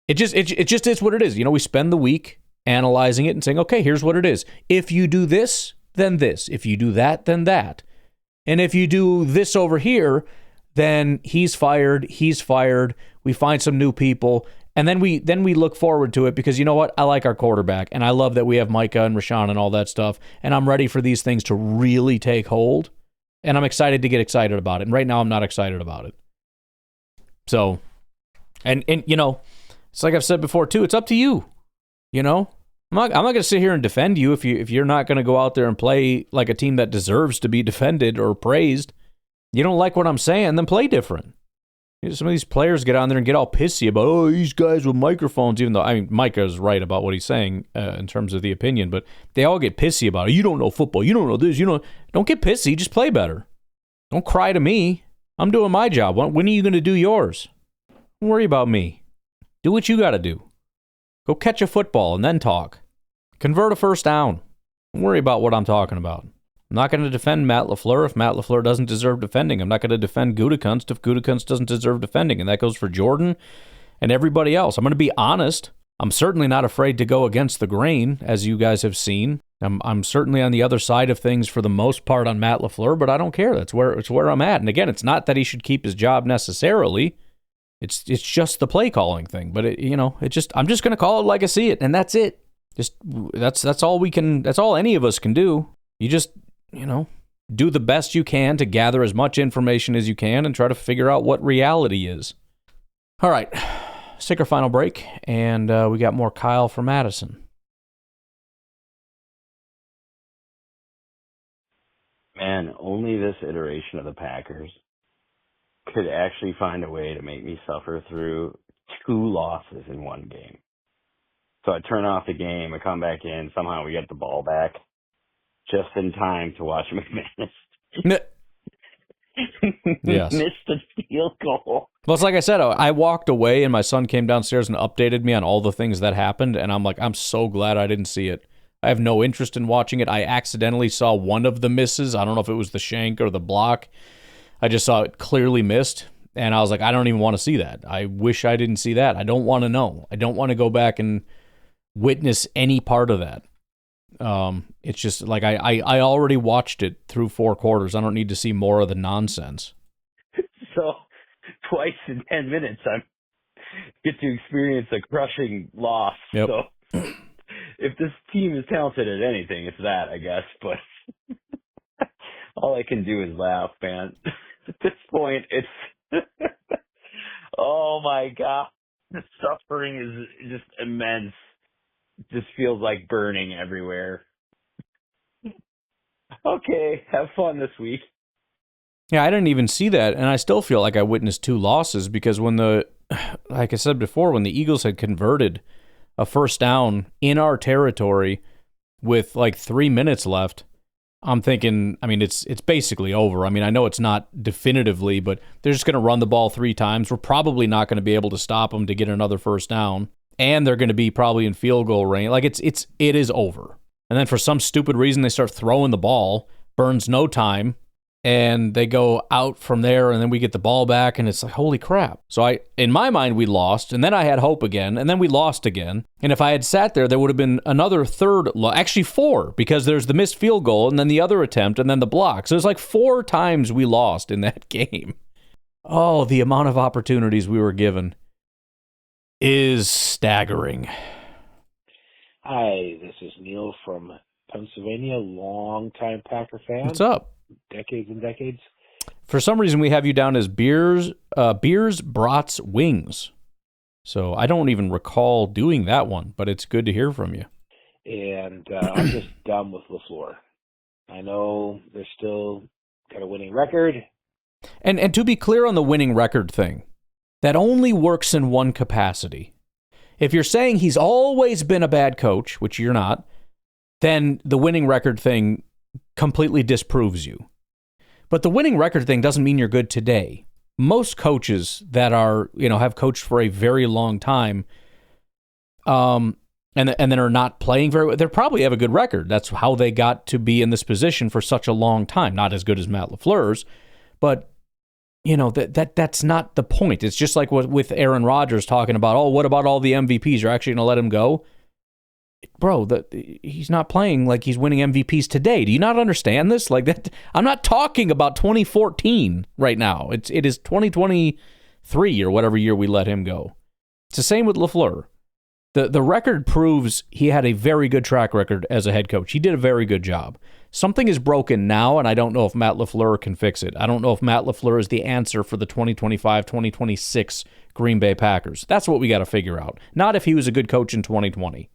It just is what it is. We spend the week analyzing it and saying, okay, here's what it is. If you do this, then this. If you do that, then that. And if you do this over here, then he's fired. We find some new people. And then we look forward to it because you know what? I like our quarterback, and I love that we have Micah and Rashawn and all that stuff, and I'm ready for these things to really take hold, and I'm excited to get excited about it. And right now I'm not excited about it. So, and it's like I've said before too, it's up to you. I'm not going to sit here and defend you if you're not going to go out there and play like a team that deserves to be defended or praised. You don't like what I'm saying, then play different. Some of these players get on there and get all pissy about, oh, these guys with microphones, even though, I mean, Micah's right about what he's saying in terms of the opinion, but they all get pissy about it. You don't know football. You don't know this. Don't get pissy. Just play better. Don't cry to me. I'm doing my job. When are you going to do yours? Don't worry about me. Do what you got to do. Go catch a football and then talk. Convert a first down. Don't worry about what I'm talking about. I'm not going to defend Matt LaFleur if Matt LaFleur doesn't deserve defending. I'm not going to defend Gutekunst if Gutekunst doesn't deserve defending. And that goes for Jordan and everybody else. I'm going to be honest. I'm certainly not afraid to go against the grain, as you guys have seen. I'm certainly on the other side of things for the most part on Matt LaFleur, but I don't care. It's where I'm at. And again, it's not that he should keep his job necessarily. It's just the play calling thing. But I'm just going to call it like I see it, and that's it. That's all we can. That's all any of us can do. You just do the best you can to gather as much information as you can and try to figure out what reality is. All right, let's take our final break, and we got more Kyle from Madison.
Man, only this iteration of the Packers could actually find a way to make me suffer through 2 losses in one game. So I turn off the game, I come back in, somehow we get the ball back. Just in time to watch McManus
Yes.
miss the field goal.
Well, it's like I said, I walked away and my son came downstairs and updated me on all the things that happened, and I'm like, I'm so glad I didn't see it. I have no interest in watching it. I accidentally saw one of the misses. I don't know if it was the shank or the block. I just saw it clearly missed, and I was like, I don't even want to see that. I wish I didn't see that. I don't want to know. I don't want to go back and witness any part of that. It's just like I already watched it through 4 quarters. I don't need to see more of the nonsense.
So twice in 10 minutes, I get to experience a crushing loss.
Yep.
So if this team is talented at anything, it's that, I guess. But all I can do is laugh, man. At this point, it's oh my God, the suffering is just immense. Just feels like burning everywhere. Okay, have fun this week.
Yeah, I didn't even see that, and I still feel like I witnessed 2 losses because like I said before, when the Eagles had converted a first down in our territory with like 3 minutes left, I'm thinking, I mean, it's basically over. I mean, I know it's not definitively, but they're just going to run the ball 3 times. We're probably not going to be able to stop them to get another first down. And they're going to be probably in field goal range. Like it is over. And then for some stupid reason, they start throwing the ball, burns no time, and they go out from there, and then we get the ball back, and it's like, holy crap. So in my mind, we lost, and then I had hope again, and then we lost again. And if I had sat there would have been another actually 4, because there's the missed field goal, and then the other attempt, and then the block. So there's like 4 times we lost in that game. Oh, the amount of opportunities we were given is staggering.
Hi, this is Neil from Pennsylvania, longtime Packer fan.
What's up?
Decades and decades.
For some reason, we have you down as beers, brats, wings. So I don't even recall doing that one, but it's good to hear from you.
And I'm just done with LaFleur. I know they're still got a winning record.
And to be clear on the winning record thing, that only works in one capacity. If you're saying he's always been a bad coach, which you're not, then the winning record thing completely disproves you. But the winning record thing doesn't mean you're good today. Most coaches that are, have coached for a very long time, and then are not playing very well, they probably have a good record. That's how they got to be in this position for such a long time. Not as good as Matt LaFleur's, but that's not the point. It's just like with Aaron Rodgers talking about, oh, what about all the MVPs? You're actually going to let him go? Bro, he's not playing like he's winning MVPs today. Do you not understand this? Like that, I'm not talking about 2014 right now. It is 2023 or whatever year we let him go. It's the same with LaFleur. The record proves he had a very good track record as a head coach. He did a very good job. Something is broken now, and I don't know if Matt LaFleur can fix it. I don't know if Matt LaFleur is the answer for the 2025-2026 Green Bay Packers. That's what we got to figure out. Not if he was a good coach in 2020.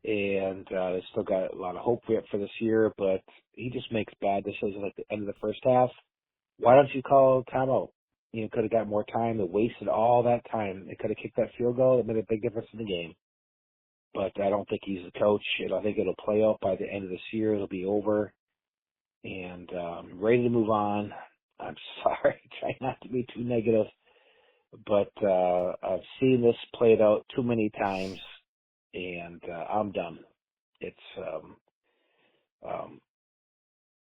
And they still got a lot of hope for this year, but he just makes bad decisions at the end of the first half. Why don't you call timeout? could have got more time. They wasted all that time. They could have kicked that field goal. It made a big difference in the game. But I don't think he's the coach. I think it'll play out by the end of this year. It'll be over. And ready to move on. I'm sorry. Try not to be too negative. But I've seen this played out too many times. And I'm done. It's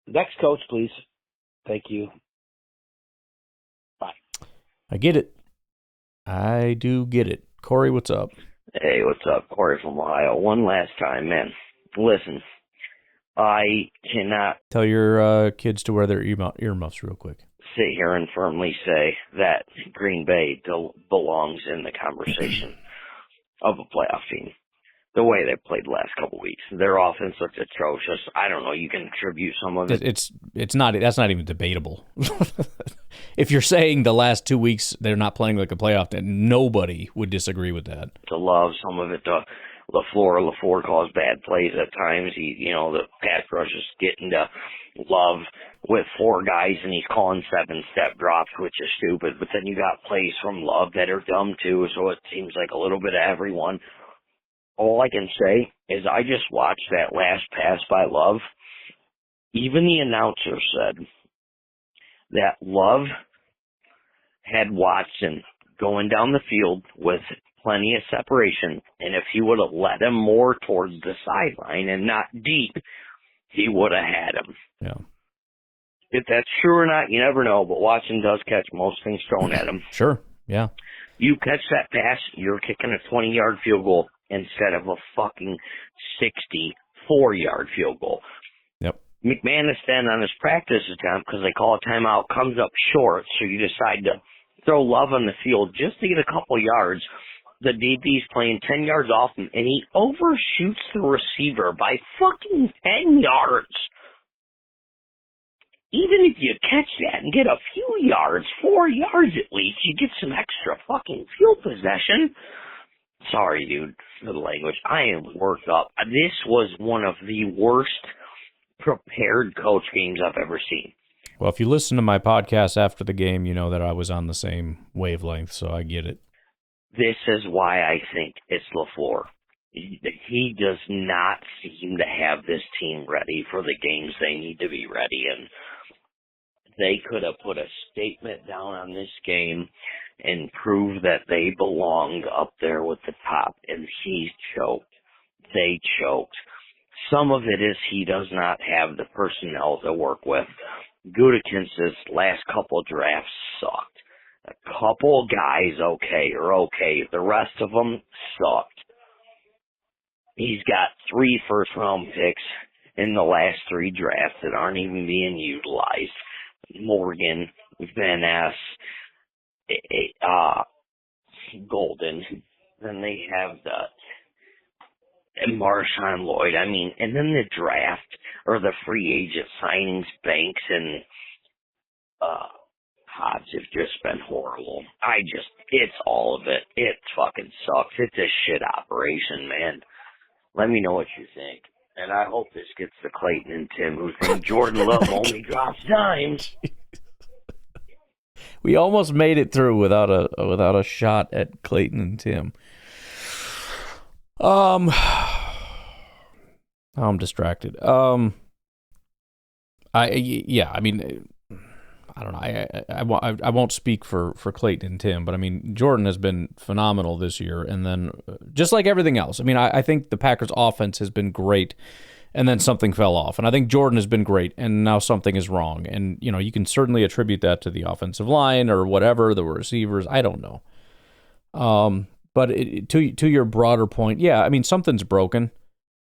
next coach, please. Thank you. Bye.
I get it. I do get it. Corey, what's up?
Hey, what's up? Corey from Ohio. One last time, man. Listen, I cannot
Tell your kids to wear their earmuffs real quick.
sit here and firmly say that Green Bay belongs in the conversation of a playoff team. The way they played the last couple of weeks, their offense looked atrocious. I don't know. You can attribute some of it.
It's not. That's not even debatable. If you're saying the last 2 weeks they're not playing like a playoff, then nobody would disagree with that.
To Love, some of it to LaFleur. LaFleur calls bad plays at times. The pass rush is getting to Love with 4 guys, and he's calling 7-step drops, which is stupid. But then you got plays from Love that are dumb too. So it seems like a little bit of everyone. All I can say is I just watched that last pass by Love. Even the announcer said that Love had Watson going down the field with plenty of separation, and if he would have let him more towards the sideline and not deep, he would have had him.
Yeah.
If that's true or not, you never know, but Watson does catch most things thrown at him.
Sure, yeah.
You catch that pass, you're kicking a 20-yard field goal instead of a fucking 64-yard field goal.
Yep.
McManus then on his practice attempt, because they call a timeout, comes up short, so you decide to throw Love on the field just to get a couple yards. The DB's playing 10 yards off him, and he overshoots the receiver by fucking 10 yards. Even if you catch that and get a few yards, 4 yards at least, you get some extra fucking field possession. Sorry, dude, for the language. I am worked up. This was one of the worst prepared coach games I've ever seen.
Well, if you listen to my podcast after the game, you know that I was on the same wavelength, so I get it.
This is why I think it's LaFleur. He does not seem to have this team ready for the games they need to be ready in. They could have put a statement down on this game and proved that they belonged up there with the top, and he choked. They choked. Some of it is he does not have the personnel to work with. Gutekunst's last couple drafts sucked. A couple guys are okay. The rest of them sucked. He's got 3 first-round picks in the last 3 drafts that aren't even being utilized. Morgan, Van Ness, Golden. Then they have Marshawn Lloyd. And then the draft or the free agent signings, Banks and Hobbs have just been horrible. It's all of it. It fucking sucks. It's a shit operation, man. Let me know what you think. And I hope this gets to Clayton and Tim, who think Jordan Love only drops dimes.
We almost made it through without a shot at Clayton and Tim. I'm distracted. I don't know. I won't speak for Clayton and Tim, but Jordan has been phenomenal this year, and then just like everything else. I think the Packers' offense has been great, and then something fell off, and I think Jordan has been great, and now something is wrong, and you can certainly attribute that to the offensive line or whatever, the receivers. I don't know. But to your broader point, yeah, something's broken.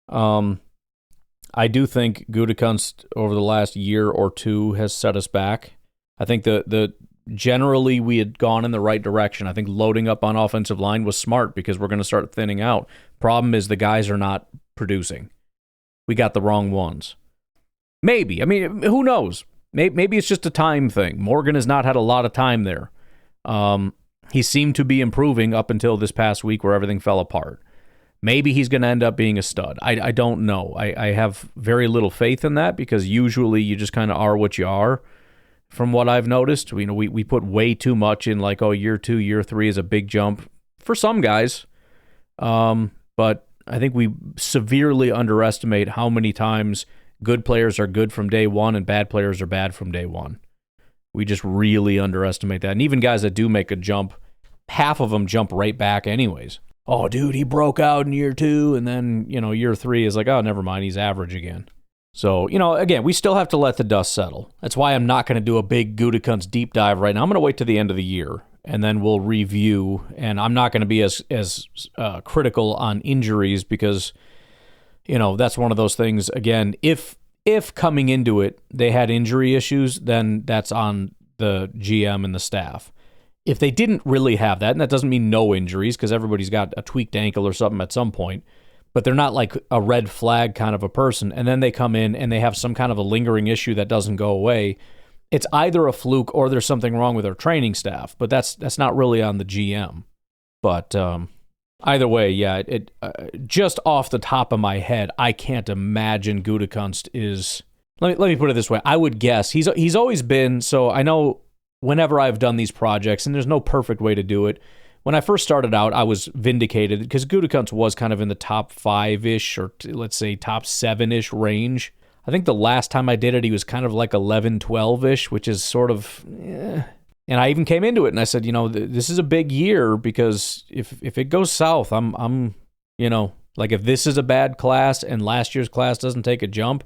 I do think Gutekunst over the last year or two has set us back. I think the generally we had gone in the right direction. I think loading up on offensive line was smart because we're going to start thinning out. Problem is the guys are not producing. We got the wrong ones. Maybe. Who knows? Maybe it's just a time thing. Morgan has not had a lot of time there. He seemed to be improving up until this past week where everything fell apart. Maybe he's going to end up being a stud. I don't know. I have very little faith in that because usually you just kind of are what you are. from what I've noticed. We put way too much in, like, year 2, year 3 is a big jump for some guys. But I think we severely underestimate how many times good players are good from day one and bad players are bad from day one. We just really underestimate that. And even guys that do make a jump, half of them jump right back anyways. Oh, dude, he broke out in year 2, and then, year 3 is like, oh, never mind, he's average again. So, again, we still have to let the dust settle. That's why I'm not going to do a big Gutekunst deep dive right now. I'm going to wait to the end of the year, and then we'll review. And I'm not going to be as critical on injuries because, that's one of those things. Again, if coming into it they had injury issues, then that's on the GM and the staff. If they didn't really have that, and that doesn't mean no injuries because everybody's got a tweaked ankle or something at some point, but they're not like a red flag kind of a person, and then they come in and they have some kind of a lingering issue that doesn't go away, it's either a fluke or there's something wrong with their training staff, but that's not really on the GM. But either way, yeah, just off the top of my head, I can't imagine Gutekunst is... Let me put it this way. I would guess he's always been... So I know whenever I've done these projects, and there's no perfect way to do it, when I first started out, I was vindicated because Gutekunst was kind of in the top 5-ish or let's say top 7-ish range. I think the last time I did it, he was kind of like 11, 12-ish, which is sort of... And I even came into it and I said, this is a big year because if it goes south, I'm like if this is a bad class and last year's class doesn't take a jump,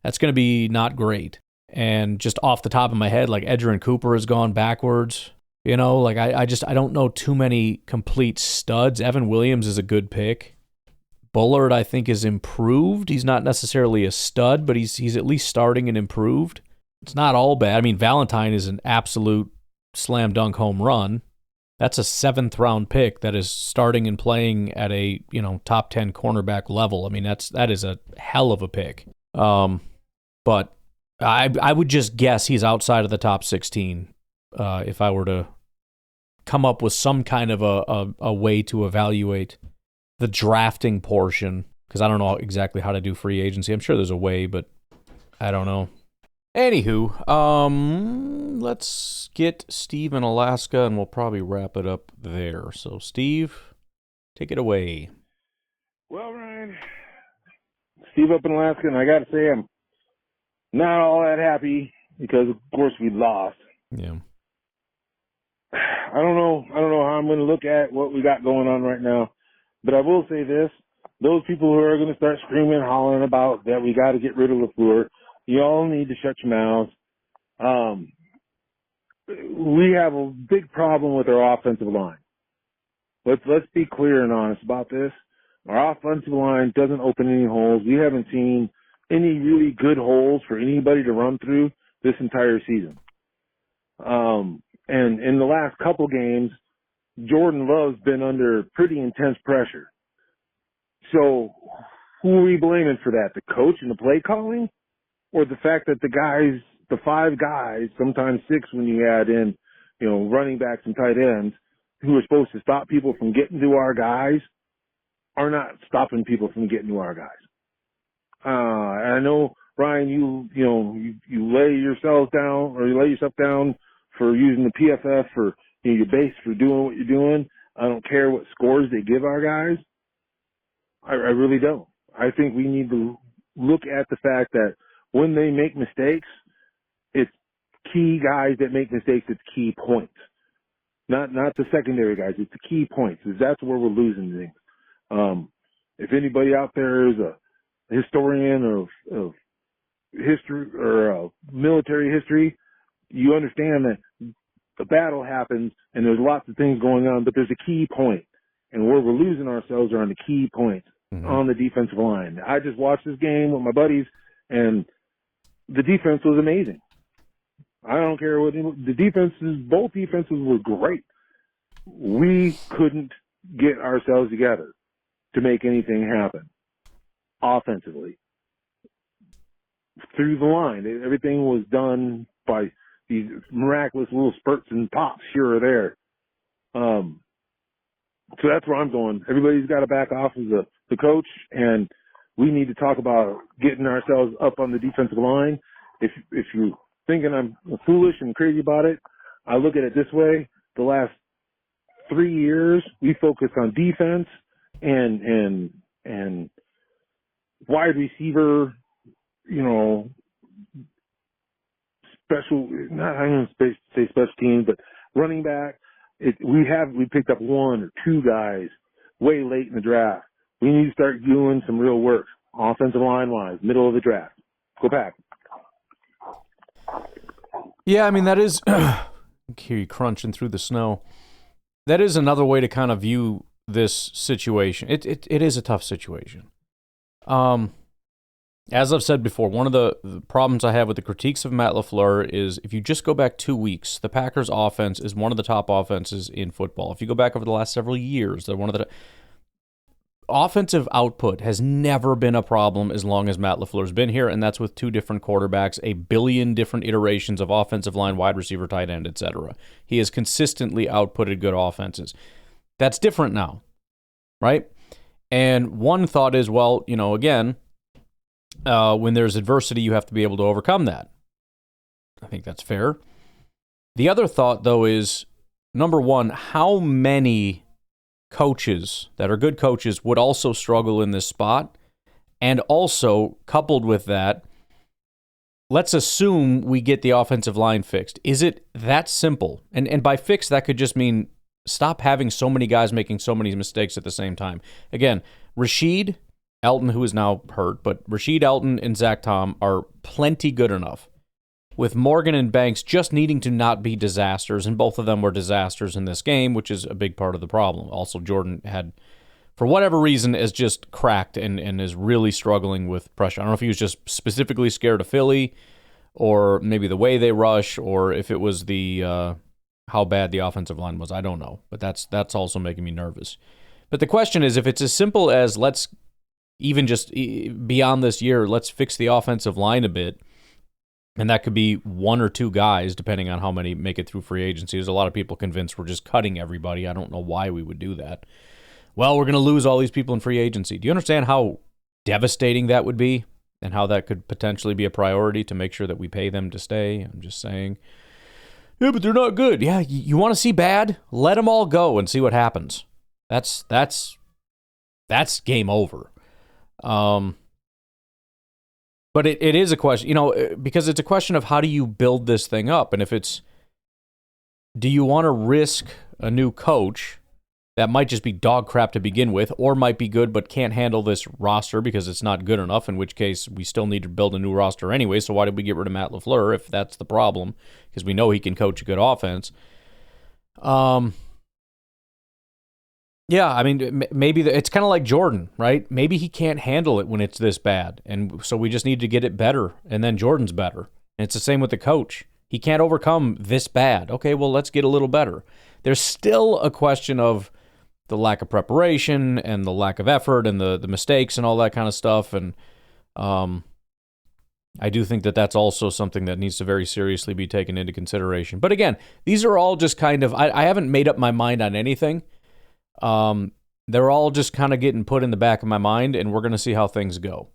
that's going to be not great. And just off the top of my head, like Edgerrin Cooper has gone backwards. I don't know too many complete studs. Evan Williams is a good pick. Bullard, I think, is improved. He's not necessarily a stud, but he's at least starting and improved. It's not all bad. I mean, Valentine is an absolute slam dunk home run. That's a 7th round pick that is starting and playing at a top 10 cornerback level. I mean, that is a hell of a pick. But I would just guess he's outside of the top 16 if I were to come up with some kind of a way to evaluate the drafting portion, because I don't know exactly how to do free agency. I'm sure there's a way, but I don't know. Anywho, let's get Steve in Alaska, and we'll probably wrap it up there. So, Steve, take it away.
Well, Ryan, Steve up in Alaska, and I got to say I'm not all that happy because, of course, we lost.
Yeah.
I don't know how I'm going to look at what we got going on right now, but I will say this. Those people who are going to start screaming and hollering about that we got to get rid of LaFleur, you all need to shut your mouths. We have a big problem with our offensive line. Let's be clear and honest about this. Our offensive line doesn't open any holes. We haven't seen any really good holes for anybody to run through this entire season. And in the last couple games, Jordan Love's been under pretty intense pressure. So who are we blaming for that? The coach and the play calling? Or the fact that the 5 guys, sometimes 6 when you add in, running backs and tight ends, who are supposed to stop people from getting to our guys, are not stopping people from getting to our guys. And I know, Ryan, you lay yourself down for using the PFF for your base for doing what you're doing. I don't care what scores they give our guys. I really don't. I think we need to look at the fact that when they make mistakes, it's key guys that make mistakes. It's key points, not the secondary guys. It's the key points. Because that's where we're losing things. If anybody out there is a historian of history or military history, you understand that the battle happens and there's lots of things going on, but there's a key point, and where we're losing ourselves are on the key points on the defensive line. I just watched this game with my buddies, and the defense was amazing. I don't care what both defenses were great. We couldn't get ourselves together to make anything happen offensively. Through the line, everything was done by these miraculous little spurts and pops here or there. So that's where I'm going. Everybody's got to back off as the coach, and we need to talk about getting ourselves up on the defensive line. If you thinking I'm foolish and crazy about it, I look at it this way. The last 3 years, we focused on defense and wide receiver, special, not, I don't say special teams, but running back. We picked up 1 or 2 guys way late in the draft. We need to start doing some real work, offensive line wise, middle of the draft. Go Pack.
Yeah, I mean, that is, I hear you crunching through the snow. That is another way to kind of view this situation. It is a tough situation. As I've said before, one of the problems I have with the critiques of Matt LaFleur is if you just go back 2 weeks, the Packers' offense is one of the top offenses in football. If you go back over the last several years, they're one of the offensive output has never been a problem as long as Matt LaFleur's been here, and that's with 2 different quarterbacks, a billion different iterations of offensive line, wide receiver, tight end, etc. He has consistently outputted good offenses. That's different now, right? And one thought is, well, again, when there's adversity, you have to be able to overcome that. I think that's fair. The other thought, though, is, number one, how many coaches that are good coaches would also struggle in this spot? And also, coupled with that, let's assume we get the offensive line fixed. Is it that simple? And by fix, that could just mean stop having so many guys making so many mistakes at the same time. Again, Rashid Elton, who is now hurt, but Rashid Elton and Zach Tom are plenty good enough, with Morgan and Banks just needing to not be disasters, and both of them were disasters in this game, which is a big part of the problem. Also, Jordan had, for whatever reason, is just cracked and is really struggling with pressure. I don't know if he was just specifically scared of Philly, or maybe the way they rush, or if it was the how bad the offensive line was. I don't know, but that's also making me nervous. But the question is, if it's as simple as let's even just beyond this year, let's fix the offensive line a bit, and that could be 1 or 2 guys, depending on how many make it through free agency. There's a lot of people convinced we're just cutting everybody. I don't know why we would do that. Well, we're going to lose all these people in free agency. Do you understand how devastating that would be, and how that could potentially be a priority to make sure that we pay them to stay? I'm just saying. Yeah, but they're not good. Yeah, you want to see bad? Let them all go and see what happens. That's game over. But it is a question, because it's a question of how do you build this thing up? And if it's, do you want to risk a new coach that might just be dog crap to begin with, or might be good but can't handle this roster because it's not good enough, in which case we still need to build a new roster anyway, so why did we get rid of Matt LaFleur if that's the problem? Because we know he can coach a good offense. Yeah, I mean, maybe it's kind of like Jordan, right? Maybe he can't handle it when it's this bad, and so we just need to get it better, and then Jordan's better. And it's the same with the coach. He can't overcome this bad. Okay, well, let's get a little better. There's still a question of the lack of preparation and the lack of effort and the mistakes and all that kind of stuff, and I do think that that's also something that needs to very seriously be taken into consideration. But again, these are all just kind of, I haven't made up my mind on anything. They're all just kind of getting put in the back of my mind, and we're going to see how things go.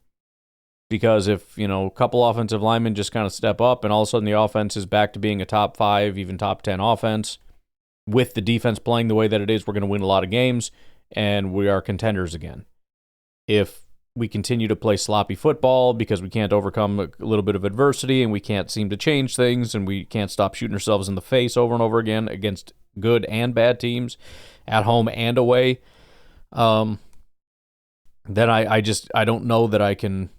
Because if, a couple offensive linemen just kind of step up and all of a sudden the offense is back to being a top 5, even top 10 offense, with the defense playing the way that it is, we're going to win a lot of games, and we are contenders again. If we continue to play sloppy football because we can't overcome a little bit of adversity and we can't seem to change things and we can't stop shooting ourselves in the face over and over again against good and bad teams, at home and away, then I don't know that I can.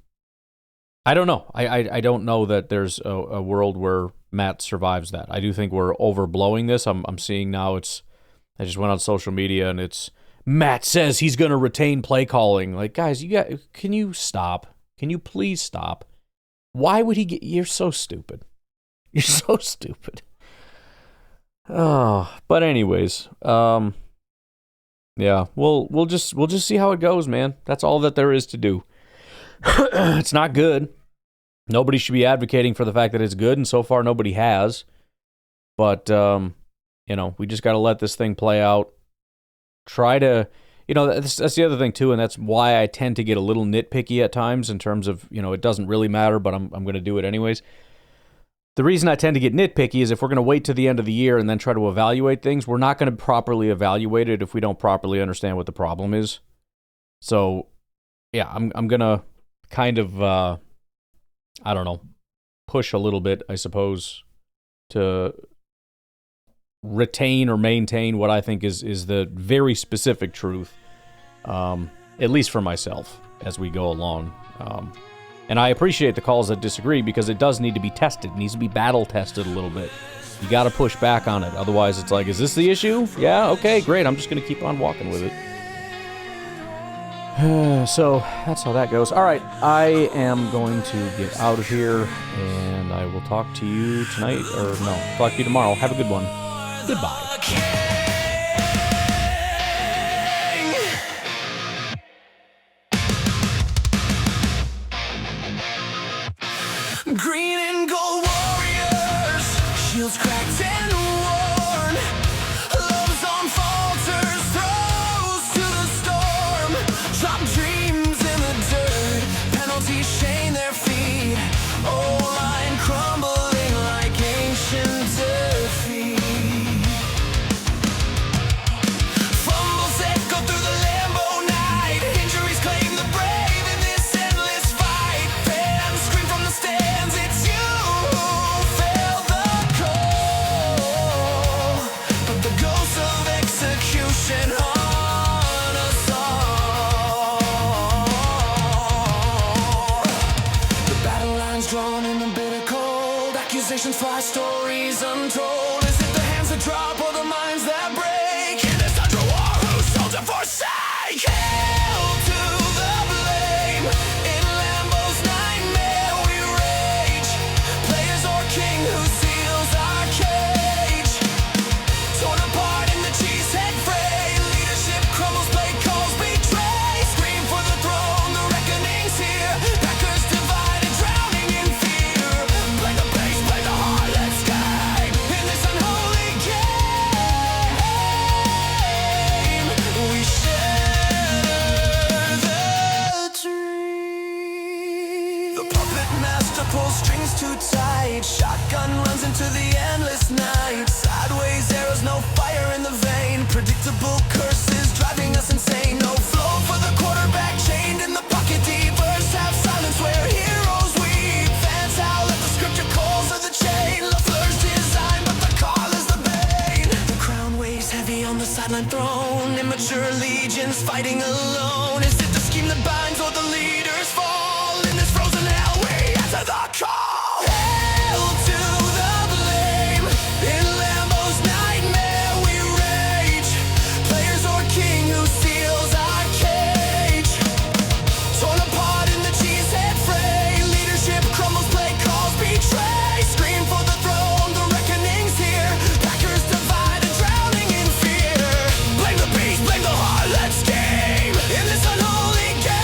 I don't know. I don't know that there's a world where Matt survives that. I do think we're overblowing this. I'm seeing now I just went on social media and it's Matt says he's going to retain play calling. Like, guys, can you stop? Can you please stop? Why would he get? You're so stupid. You're so stupid. Oh, but anyways, yeah, we'll just see how it goes, man. That's all that there is to do. It's not good. Nobody should be advocating for the fact that it's good, and so far nobody has. But we just got to let this thing play out. Try to, that's the other thing too, and that's why I tend to get a little nitpicky at times in terms of, it doesn't really matter, but I'm going to do it anyways. the reason I tend to get nitpicky is if we're going to wait to the end of the year and then try to evaluate things, we're not going to properly evaluate it if we don't properly understand what the problem is. So, yeah, I'm going to kind of, I don't know, push a little bit, I suppose, to retain or maintain what I think is the very specific truth, at least for myself, as we go along. And I appreciate the calls that disagree because it does need to be tested. It needs to be battle tested a little bit. You got to push back on it. Otherwise, it's like, is this the issue? Yeah, okay, great. I'm just going to keep on walking with it. So that's how that goes. All right, I am going to get out of here, and I will talk to you tonight, or no, talk to you tomorrow. Have a good one. Goodbye.
Green and gold warriors, shields cracked and worn, love's unfiltered, throws to the storm, drop dreams in the dirt, penalties shame their feet, old line crumbling like ancient defeat. Fumbles echo through the Lambo night, injuries claim the brave in this endless fight, fans scream from the stands, it's you who failed the call, but the ghost of execution on us all. The battle lines drawn in the bitter cold, accusations fly, stories untold. Is it the hands that drop or the minds that break? In this under war, who sold to forsake? Hail to the blame. In Lambo's nightmare we rage. Players or king who seals our cage. Torn apart in the cheesehead fray. Leadership crumbles, play calls betray. Scream for the throne, the reckoning's here. Packers divided, drowning in fear. Play the bass, play the heart, let's game. In this unholy game, we shatter the dream. The puppet master pulls strings too tight. Shotgun runs into the endless night. Sideways arrows, no fire in the vein. Predictable curses driving us insane. No flow for the quarterback, chained in the pocket deep. Birds have silence where heroes weep. Fans howl at the scripture calls of the chain. LaFleur's design, but the call is the bane. The crown weighs heavy on the sideline throne. Immature legions fighting alone. Is it the scheme that binds or the leaders fall? In this frozen hell we answer the call. Hail to the blame. In Lambo's nightmare we rage. Players or king who seals our cage. Torn apart in the cheesehead fray. Leadership crumbles, play calls betray. Scream for the throne, the reckoning's here. Packers divided, drowning in fear. Blame the beast, blame the heart, let's game. In this unholy game,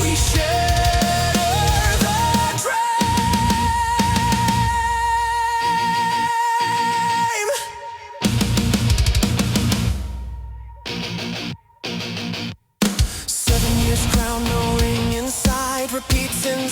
we shatter the dream. 7 years crown, no ring inside. Repeats in